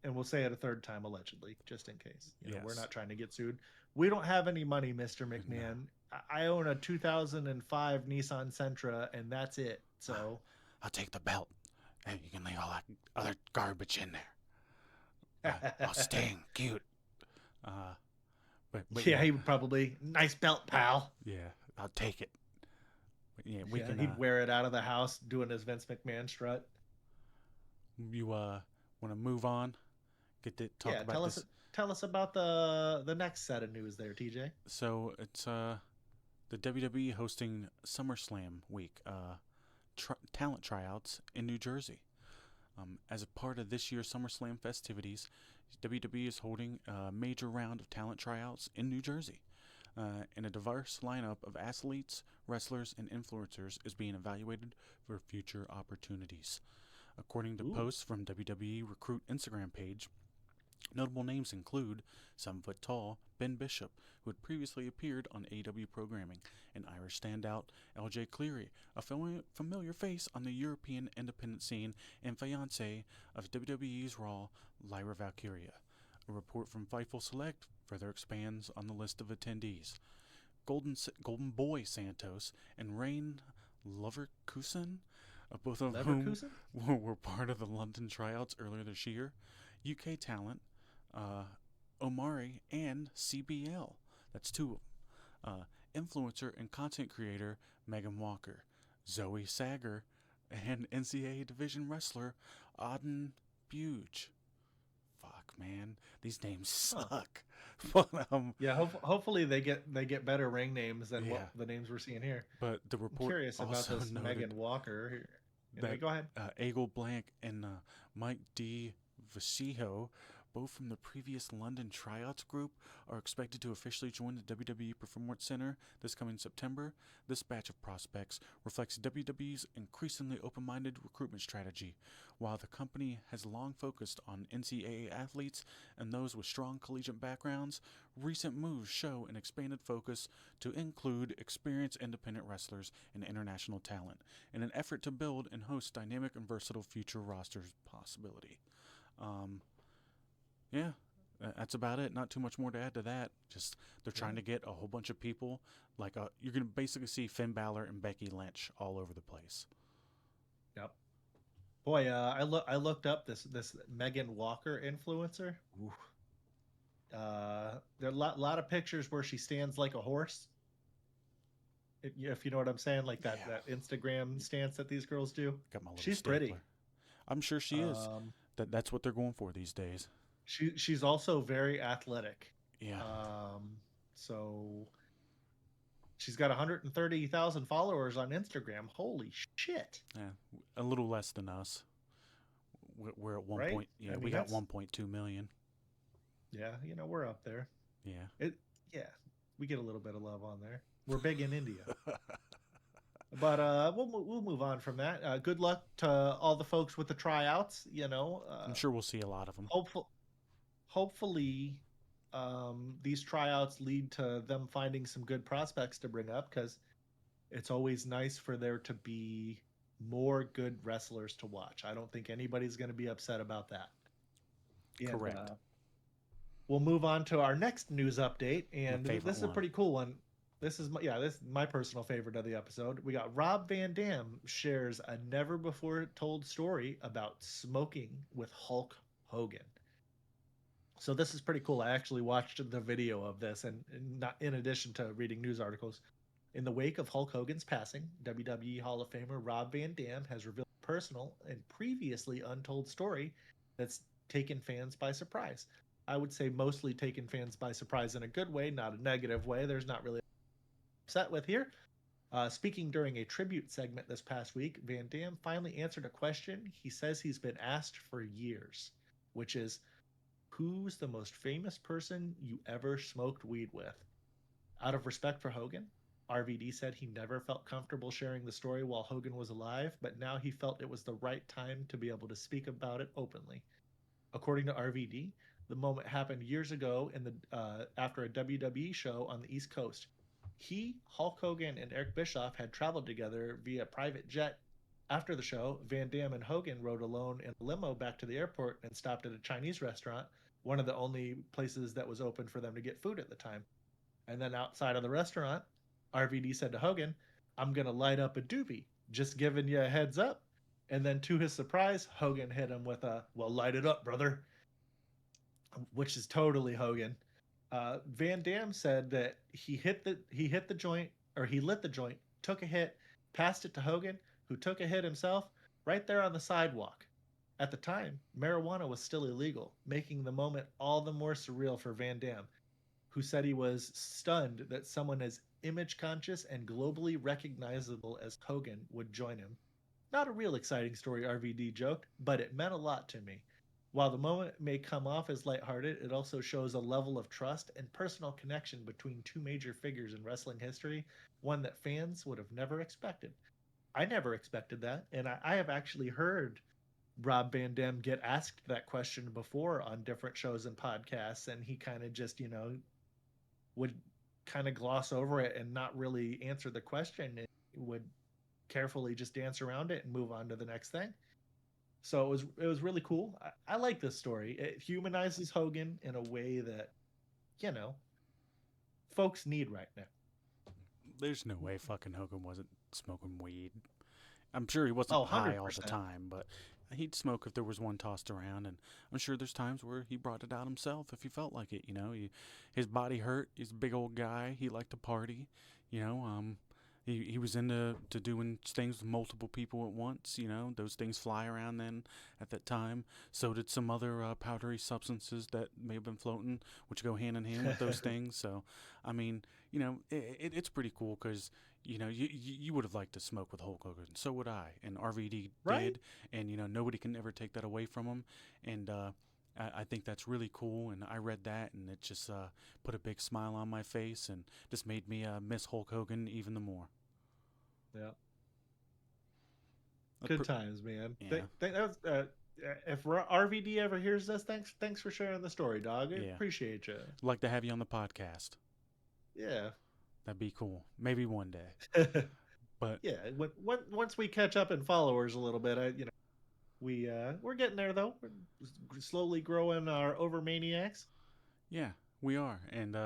and we'll say it a third time, allegedly, just in case. Yes. We're not trying to get sued. We don't have any money, Mr. McMahon. No. I own a 2005 Nissan Sentra, and that's it. So I'll take the belt, and you can leave all that other garbage in there. I'll sting cute. But yeah, he would probably nice belt, pal. Yeah, I'll take it. But yeah, he'd wear it out of the house doing his Vince McMahon strut. You want to move on? Get to talk about this. Tell us about the next set of news there, TJ. So it's the WWE hosting SummerSlam week, talent tryouts in New Jersey. As a part of this year's SummerSlam festivities, WWE is holding a major round of talent tryouts in New Jersey. And a diverse lineup of athletes, wrestlers, and influencers is being evaluated for future opportunities. According to posts from WWE Recruit Instagram page, notable names include 7-foot-tall Ben Bishop, who had previously appeared on AEW programming, and Irish standout LJ Cleary, a familiar face on the European independent scene and fiancé of WWE's Raw, Lyra Valkyria. A report from Fightful Select further expands on the list of attendees. Golden Boy Santos and Rain Leverkusen, both of whom were part of the London tryouts earlier this year. UK talent, Omari and CBL. That's two of them. Influencer and content creator Megan Walker. Zoe Sager and NCAA division wrestler Auden Buge. Fuck, man. These names suck. But, yeah, hopefully they get better ring names than what the names we're seeing here. But the report I'm curious about this Megan Walker here. Anyway, go ahead. Egil Blank and Mike D. Vasijo, both from the previous London tryouts group, are expected to officially join the WWE Performance Center this coming September. This batch of prospects reflects WWE's increasingly open-minded recruitment strategy. While the company has long focused on NCAA athletes and those with strong collegiate backgrounds, recent moves show an expanded focus to include experienced independent wrestlers and international talent in an effort to build and host dynamic and versatile future rosters possibility. Yeah, that's about it. Not too much more to add to that. Just they're trying to get a whole bunch of people. Like you're gonna basically see Finn Balor and Becky Lynch all over the place. Yep. Boy, I looked up this Megan Walker influencer. Ooh. There are a lot of pictures where she stands like a horse. If you know what I'm saying, like that Instagram stance that these girls do. Got my little She's stapler. pretty. I'm sure she is. That's what they're going for these days. She's also very athletic. Yeah. So she's got 130,000 followers on Instagram. Holy shit. Yeah, a little less than us. We're at 1 point. Yeah, we got 1.2 million. Yeah, we're up there. Yeah. We get a little bit of love on there. We're big in India. But we'll move on from that. Good luck to all the folks with the tryouts. I'm sure we'll see a lot of them. Hopefully, these tryouts lead to them finding some good prospects to bring up, because it's always nice for there to be more good wrestlers to watch. I don't think anybody's going to be upset about that. And Correct. we'll move on to our next news update, My and favorite this is a one. pretty cool one. This is my personal favorite of the episode. We got Rob Van Dam shares a never before told story about smoking with Hulk Hogan. So this is pretty cool. I actually watched the video of this, and not in addition to reading news articles. In the wake of Hulk Hogan's passing, WWE Hall of Famer Rob Van Dam has revealed a personal and previously untold story that's taken fans by surprise. I would say mostly taken fans by surprise in a good way, not a negative way. There's not really upset with here. Speaking during a tribute segment this past week, Van Dam finally answered a question he says he's been asked for years, which is, who's the most famous person you ever smoked weed with? Out of respect for Hogan, RVD said he never felt comfortable sharing the story while Hogan was alive, but now he felt it was the right time to be able to speak about it openly. According to RVD, the moment happened years ago after a WWE show on the East Coast. He, Hulk Hogan, and Eric Bischoff had traveled together via private jet. After the show, Van Dam and Hogan rode alone in a limo back to the airport and stopped at a Chinese restaurant, one of the only places that was open for them to get food at the time. And then outside of the restaurant, RVD said to Hogan, "I'm going to light up a doobie, just giving you a heads up." And then to his surprise, Hogan hit him with a, "Well, light it up, brother," which is totally Hogan. Van Dam said that he hit the joint, or he lit the joint, took a hit, passed it to Hogan, who took a hit himself right there on the sidewalk. At the time, marijuana was still illegal, making the moment all the more surreal for Van Dam, who said he was stunned that someone as image conscious and globally recognizable as Hogan would join him. Not a real exciting story, RVD joked, but it meant a lot to me. While the moment may come off as lighthearted, it also shows a level of trust and personal connection between two major figures in wrestling history, one that fans would have never expected. I never expected that, and I have actually heard Rob Van Dam get asked that question before on different shows and podcasts, and he kind of just, would kind of gloss over it and not really answer the question. It would carefully just dance around it and move on to the next thing. So it was really cool. I like this story. It humanizes Hogan in a way that, you know, folks need right now. There's no way fucking Hogan wasn't smoking weed. I'm sure he wasn't Oh, high all the 100%. time, but he'd smoke if there was one tossed around, and I'm sure there's times where he brought it out himself if he felt like it. His body hurt. He's a big old guy. He liked to party. You know, he was into doing things with multiple people at once. Those things fly around then at that time. So did some other powdery substances that may have been floating, which go hand in hand with those things. So, I mean, it's pretty cool because you would have liked to smoke with Hulk Hogan. So would I. And RVD Right? did. And, nobody can ever take that away from him. And I think that's really cool. And I read that, and it just put a big smile on my face and just made me miss Hulk Hogan even the more. Yeah. Good times, man. Yeah. If RVD ever hears this, thanks for sharing the story, dog. I Yeah. appreciate you. I'd like to have you on the podcast. Yeah. That'd be cool. Maybe one day. But yeah, once we catch up in followers a little bit, we're getting there though. We're slowly growing our overmaniacs. yeah, we are. And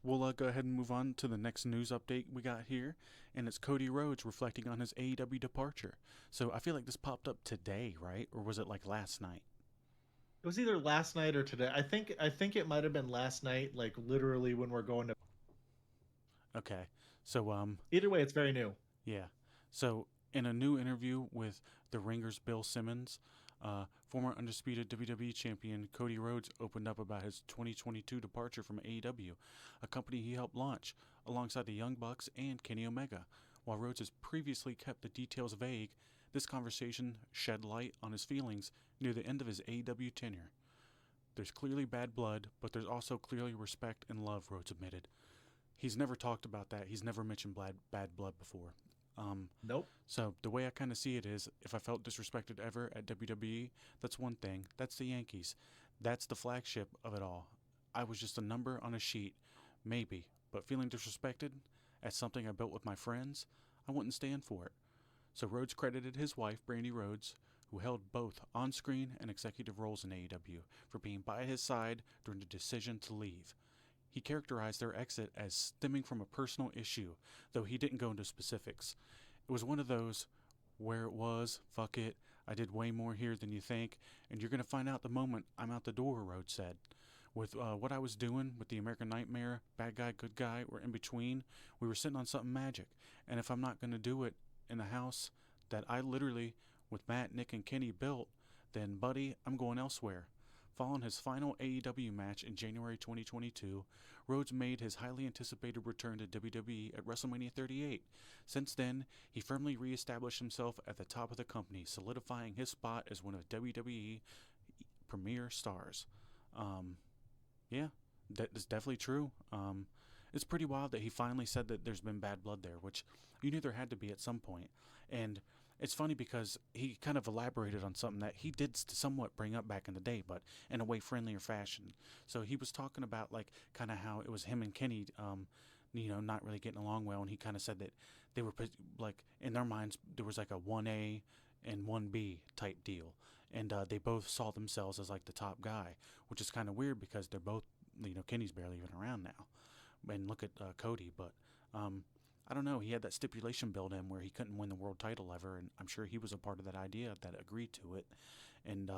we'll go ahead and move on to the next news update we got here. And it's Cody Rhodes reflecting on his AEW departure. So I feel like this popped up today, right? Or was it like last night? It was either last night or today. I think it might have been last night, like literally when we're going to. Okay. So Either way, it's very new. yeah. So in a new interview with The Ringer's Bill Simmons, former undisputed WWE champion Cody Rhodes opened up about his 2022 departure from AEW, a company he helped launch alongside the Young Bucks and Kenny Omega. While Rhodes has previously kept the details vague, this conversation shed light on his feelings near the end of his AEW tenure. There's clearly bad blood, but there's also clearly respect and love, Rhodes admitted. He's never talked about that. He's never mentioned bad blood before. Nope. So the way I kind of see it is, if I felt disrespected ever at WWE, that's one thing. That's the Yankees. That's the flagship of it all. I was just a number on a sheet, maybe, but feeling disrespected at something I built with my friends, I wouldn't stand for it. So Rhodes credited his wife, Brandy Rhodes, who held both on-screen and executive roles in AEW, for being by his side during the decision to leave. He characterized their exit as stemming from a personal issue, though he didn't go into specifics. It was one of those where it was, fuck it, I did way more here than you think, and you're going to find out the moment I'm out the door, Rhodes said. With what I was doing with the American Nightmare, bad guy, good guy, or in between, we were sitting on something magic. And if I'm not going to do it in the house that I literally, with Matt, Nick, and Kenny built, then, buddy, I'm going elsewhere. Following his final AEW match in January 2022, Rhodes made his highly anticipated return to WWE at WrestleMania 38. Since then, he firmly re-established himself at the top of the company, solidifying his spot as one of WWE premier stars. Yeah, that is definitely true. It's pretty wild that he finally said that there's been bad blood there, which you knew there had to be at some point. And it's funny because he kind of elaborated on something that he did somewhat bring up back in the day, but in a way friendlier fashion. So he was talking about like kind of how it was him and Kenny, not really getting along well, and he kind of said that they were like in their minds there was like a 1A and 1B type deal. And they both saw themselves as like the top guy, which is kind of weird because they're both, Kenny's barely even around now. And look at Cody, but I don't know. He had that stipulation built in where he couldn't win the world title ever, and I'm sure he was a part of that idea that agreed to it. And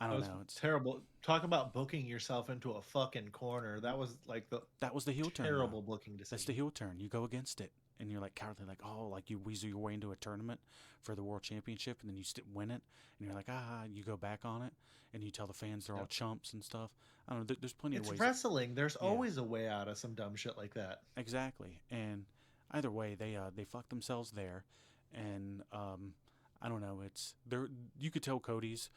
I don't know. It's terrible. Talk about booking yourself into a fucking corner. That was like that was the heel turn. Terrible booking decision. That's the heel turn. You go against it, and you're like cowardly, like like you weasel your way into a tournament for the world championship, and then you win it, and you're like you go back on it, and you tell the fans they're all chumps and stuff. I don't know. There's plenty of ways. It's wrestling. There's always a way out of some dumb shit like that. Exactly. And either way, they fucked themselves there, and I don't know. It's there. You could tell Cody's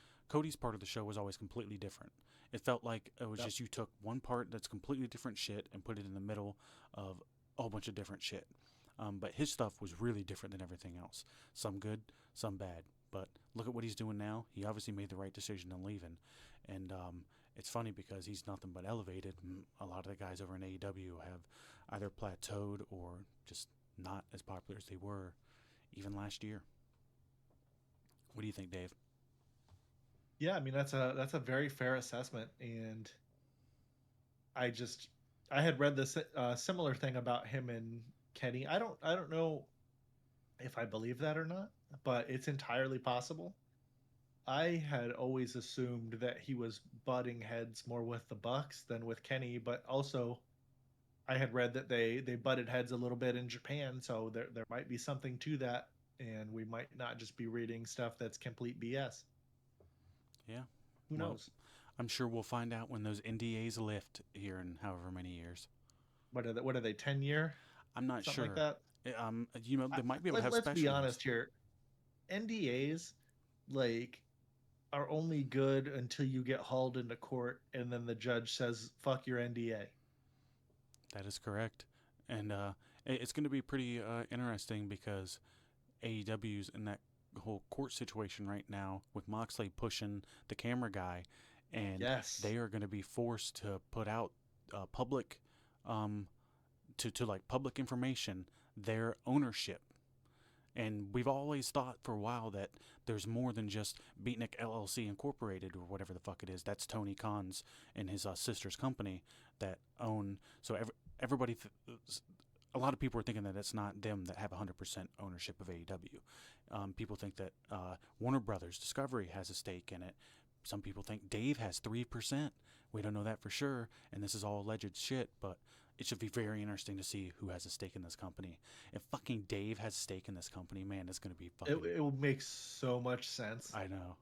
part of the show was always completely different. It felt like it was just you took one part that's completely different shit and put it in the middle of a whole bunch of different shit. But his stuff was really different than everything else. Some good, some bad. But look at what he's doing now. He obviously made the right decision in leaving. And it's funny because he's nothing but elevated. A lot of the guys over in AEW have either plateaued or just not as popular as they were even last year. What do you think, Dave? Yeah, I mean that's a very fair assessment, and I had read this similar thing about him and Kenny. I don't know if I believe that or not, but it's entirely possible. I had always assumed that he was butting heads more with the Bucks than with Kenny, but also I had read that they butted heads a little bit in Japan, so there might be something to that, and we might not just be reading stuff that's complete BS. Yeah. Who knows? I'm sure we'll find out when those NDAs lift here in however many years. What are they 10-year? I'm not Something sure. like that. They might be able to have Let's special be honest here. NDAs are only good until you get hauled into court and then the judge says fuck your NDA. That is correct. And it's going to be pretty interesting because AEW's in that whole court situation right now with Moxley pushing the camera guy, and they are going to be forced to put out public to public information their ownership. And we've always thought for a while that there's more than just Beatnik LLC Incorporated or whatever the fuck it is. That's Tony Khan's and his sister's company that own. So everybody, a lot of people are thinking that it's not them that have 100% ownership of AEW. People think that Warner Brothers Discovery has a stake in it. Some people think Dave has 3%. We don't know that for sure, and this is all alleged shit, but it should be very interesting to see who has a stake in this company. If fucking Dave has a stake in this company, man, it's going to be fucking... It will make so much sense. I know.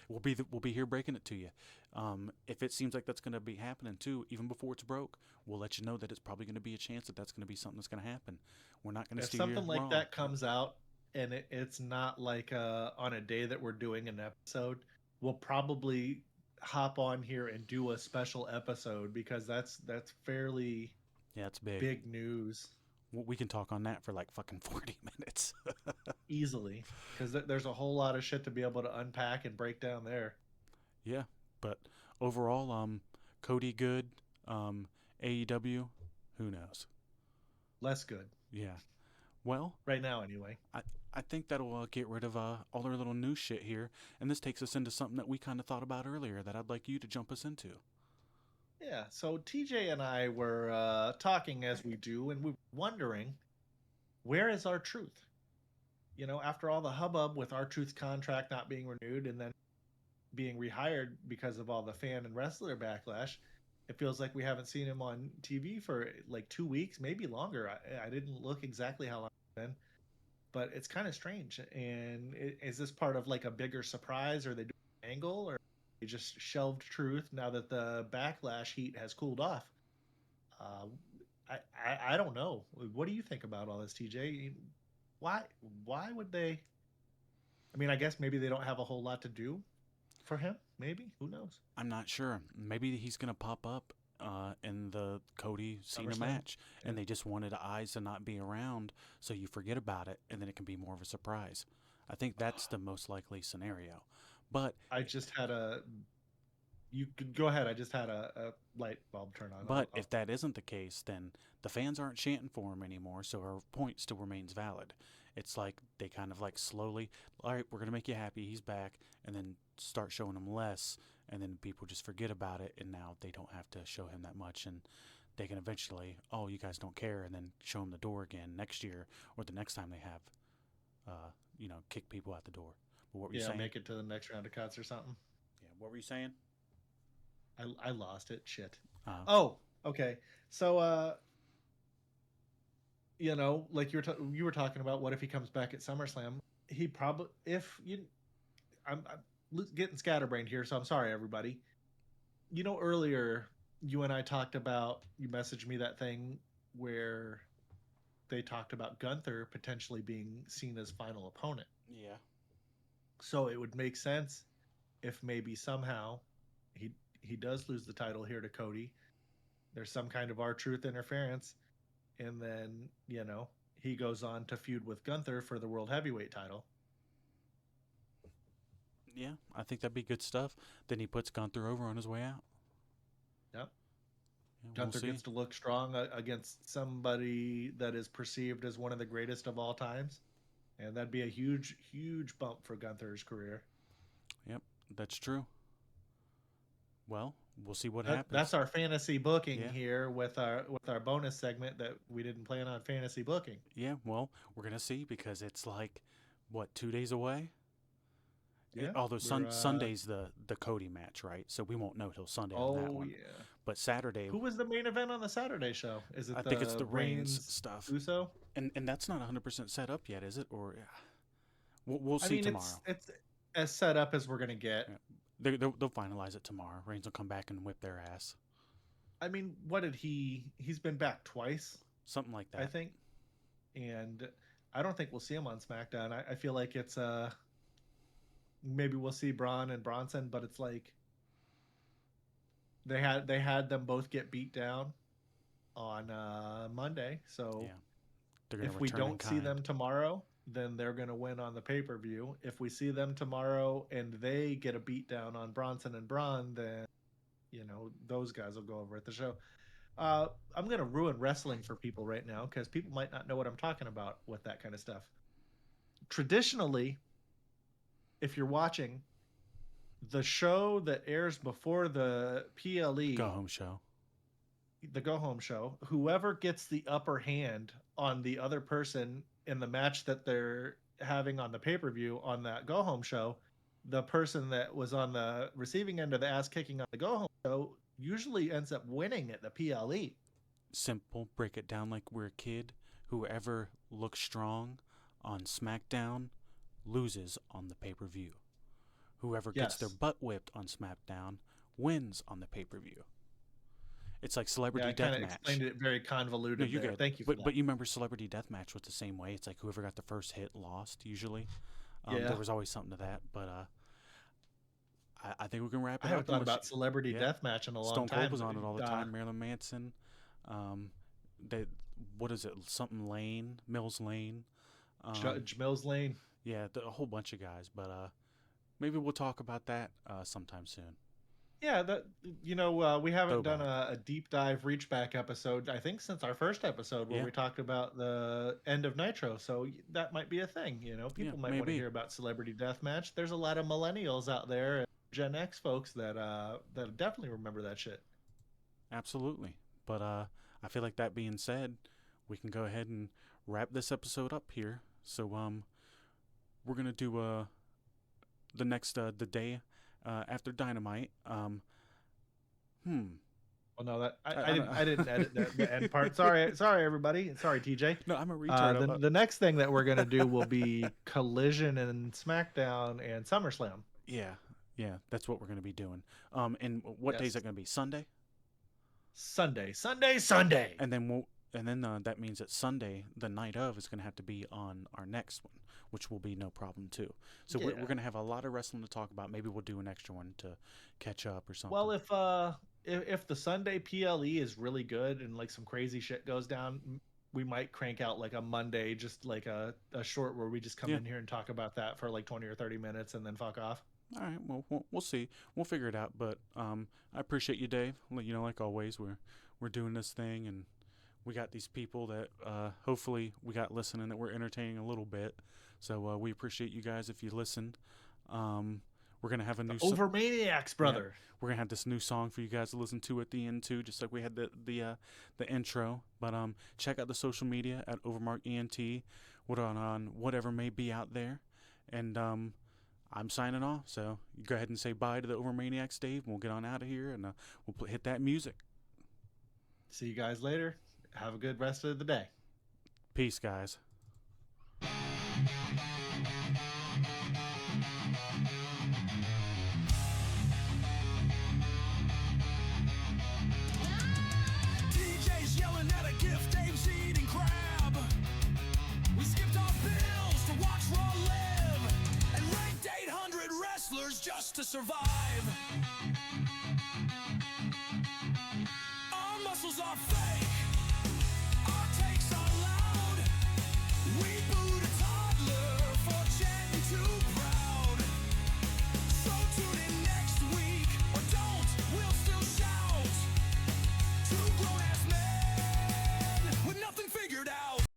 We'll be here breaking it to you. If it seems like that's going to be happening too, even before it's broke, we'll let you know that it's probably going to be a chance that that's going to be something that's going to happen. We're not going to steer you something like wrong. That comes out and it's not like on a day that we're doing an episode, we'll probably hop on here and do a special episode because that's fairly it's big news. We can talk on that for like fucking 40 minutes. Easily, because there's a whole lot of shit to be able to unpack and break down there. Yeah, but overall, Cody good, AEW, who knows? Less good. Yeah. Well, right now anyway. I think that'll get rid of all our little new shit here, and this takes us into something that we kind of thought about earlier that I'd like you to jump us into. Yeah, so TJ and I were talking as we do, and we were wondering, where is our truth? After all the hubbub with our truth's contract not being renewed and then being rehired because of all the fan and wrestler backlash, it feels like we haven't seen him on TV for like 2 weeks, maybe longer. I didn't look exactly how long it's been, but it's kind of strange. And is this part of like a bigger surprise, or they do an angle, or they just shelved truth now that the backlash heat has cooled off? Uh, I don't know. What do you think about all this, TJ? Why why would they? I mean, I guess maybe they don't have a whole lot to do for him. Maybe, who knows? I'm not sure. Maybe he's gonna pop up in the Cody Cena SummerSlam. match, Yeah. and they just wanted eyes to not be around, so you forget about it, and then it can be more of a surprise. I think that's the most likely scenario. But I just had a. You could go ahead. I just had a light bulb turn on. But if that isn't the case, then the fans aren't chanting for him anymore, so our point still remains valid. It's like they kind of like slowly, all right, we're going to make you happy, he's back, and then start showing him less, and then people just forget about it, and now they don't have to show him that much, and they can eventually, oh, you guys don't care, and then show him the door again next year or the next time they have, kick people out the door. But what were you saying? Make it to the next round of cuts or something. Yeah, what were you saying? I lost it. Shit. Uh, Oh, okay. So, like you were talking about, what if he comes back at SummerSlam? He probably, if you, I'm getting scatterbrained here, so I'm sorry, everybody. Earlier you and I talked about, you messaged me that thing where they talked about Gunther potentially being seen as final opponent. yeah. So it would make sense if maybe somehow he does lose the title here to Cody. There's some kind of R-Truth interference, and then he goes on to feud with Gunther for the World Heavyweight title. Yeah, I think that'd be good stuff. Then he puts Gunther over on his way out. Yep. Yeah, Gunther gets to look strong against somebody that is perceived as one of the greatest of all times, and that'd be a huge, huge bump for Gunther's career. Yep, that's true. Well, we'll see what happens. That's our fantasy booking here with our bonus segment that we didn't plan on fantasy booking. Yeah, well, we're gonna see, because it's like, what, 2 days away? Yeah. Although Sunday's the Cody match, right? So we won't know till Sunday on that one. Yeah. But Saturday. Who was the main event on the Saturday show? Is it? I think it's the Reigns stuff. Uso. And that's not 100% set up yet, is it? Or we'll see tomorrow. It's as set up as we're gonna get. Yeah. They'll finalize it tomorrow. Reigns will come back and whip their ass. I mean, what did he's been back twice? Something like that. I think. And I don't think we'll see him on SmackDown. I feel like it's maybe we'll see Braun and Bronson, but it's like they had them both get beat down on Monday. So if we don't see them tomorrow, then they're going to win on the pay-per-view. If we see them tomorrow and they get a beat down on Bronson and Braun, then those guys will go over at the show. I'm going to ruin wrestling for people right now, because people might not know what I'm talking about with that kind of stuff. Traditionally, if you're watching the show that airs before the PLE, Go Home Show, the Go Home Show, whoever gets the upper hand on the other person in the match that they're having on the pay-per-view on that Go Home Show, the person that was on the receiving end of the ass kicking on the Go Home Show usually ends up winning at the PLE. Simple, break it down like we're a kid. Whoever looks strong on SmackDown loses on the pay-per-view. Whoever gets their butt whipped on SmackDown wins on the pay-per-view. It's like Celebrity Deathmatch. I kind of explained it very convoluted there. Thank you for that. But you remember Celebrity Deathmatch was the same way. It's like whoever got the first hit lost, usually. There was always something to that. But I think we can wrap it up. I haven't thought about Celebrity Deathmatch in a long time. Stone Cold was on it all the time. Marilyn Manson. What is it? Something Lane. Mills Lane. Judge Mills Lane. Yeah, a whole bunch of guys. But maybe we'll talk about that sometime soon. Yeah, that we haven't So done bad. a deep dive reach back episode, I think, since our first episode where Yeah, we talked about the end of Nitro. So that might be a thing. yeah, People might want to maybe. hear about Celebrity Deathmatch. There's a lot of millennials out there and Gen X folks that definitely remember that shit. Absolutely. But I feel like that being said, we can go ahead and wrap this episode up here. So we're gonna do the next the day after Dynamite. Hmm. Well, no, that I don't. I didn't edit the end part. Sorry everybody. Sorry TJ. No, I'm a retard. The next thing that we're gonna do will be Collision and SmackDown and SummerSlam. Yeah, yeah, that's what we're gonna be doing. And what day is Yes, that gonna be? Sunday. Sunday. And then that means that Sunday, the night of, is gonna have to be on our next one, which will be no problem too. So we're Yeah. gonna have a lot of wrestling to talk about. Maybe we'll do an extra one to catch up or Well, something. if the Sunday PLE is really good and like some crazy shit goes down, we might crank out like a Monday, just like a short where we just come Yeah. in here and talk about that for like 20 or 30 minutes and then fuck off. All right. Well, we'll see. We'll figure it out. But I appreciate you, Dave. Like always, we're doing this thing, and we got these people that hopefully we got listening that we're entertaining a little bit. So we appreciate you guys if you listened. We're gonna have a new Overmaniacs, yeah, brother. we're gonna have this new song for you guys to listen to at the end too, just like we had the intro. But check out the social media at OverMark ENT. What on whatever may be out there, and I'm signing off. So you go ahead and say bye to the Overmaniacs, Dave, and we'll get on out of here, and hit that music. See you guys later. Have a good rest of the day. Peace, guys. DJ's yelling at a gift, Dave's eating crab. We skipped our bills to watch Raw live and ranked 800 wrestlers just to survive. Our muscles are fake.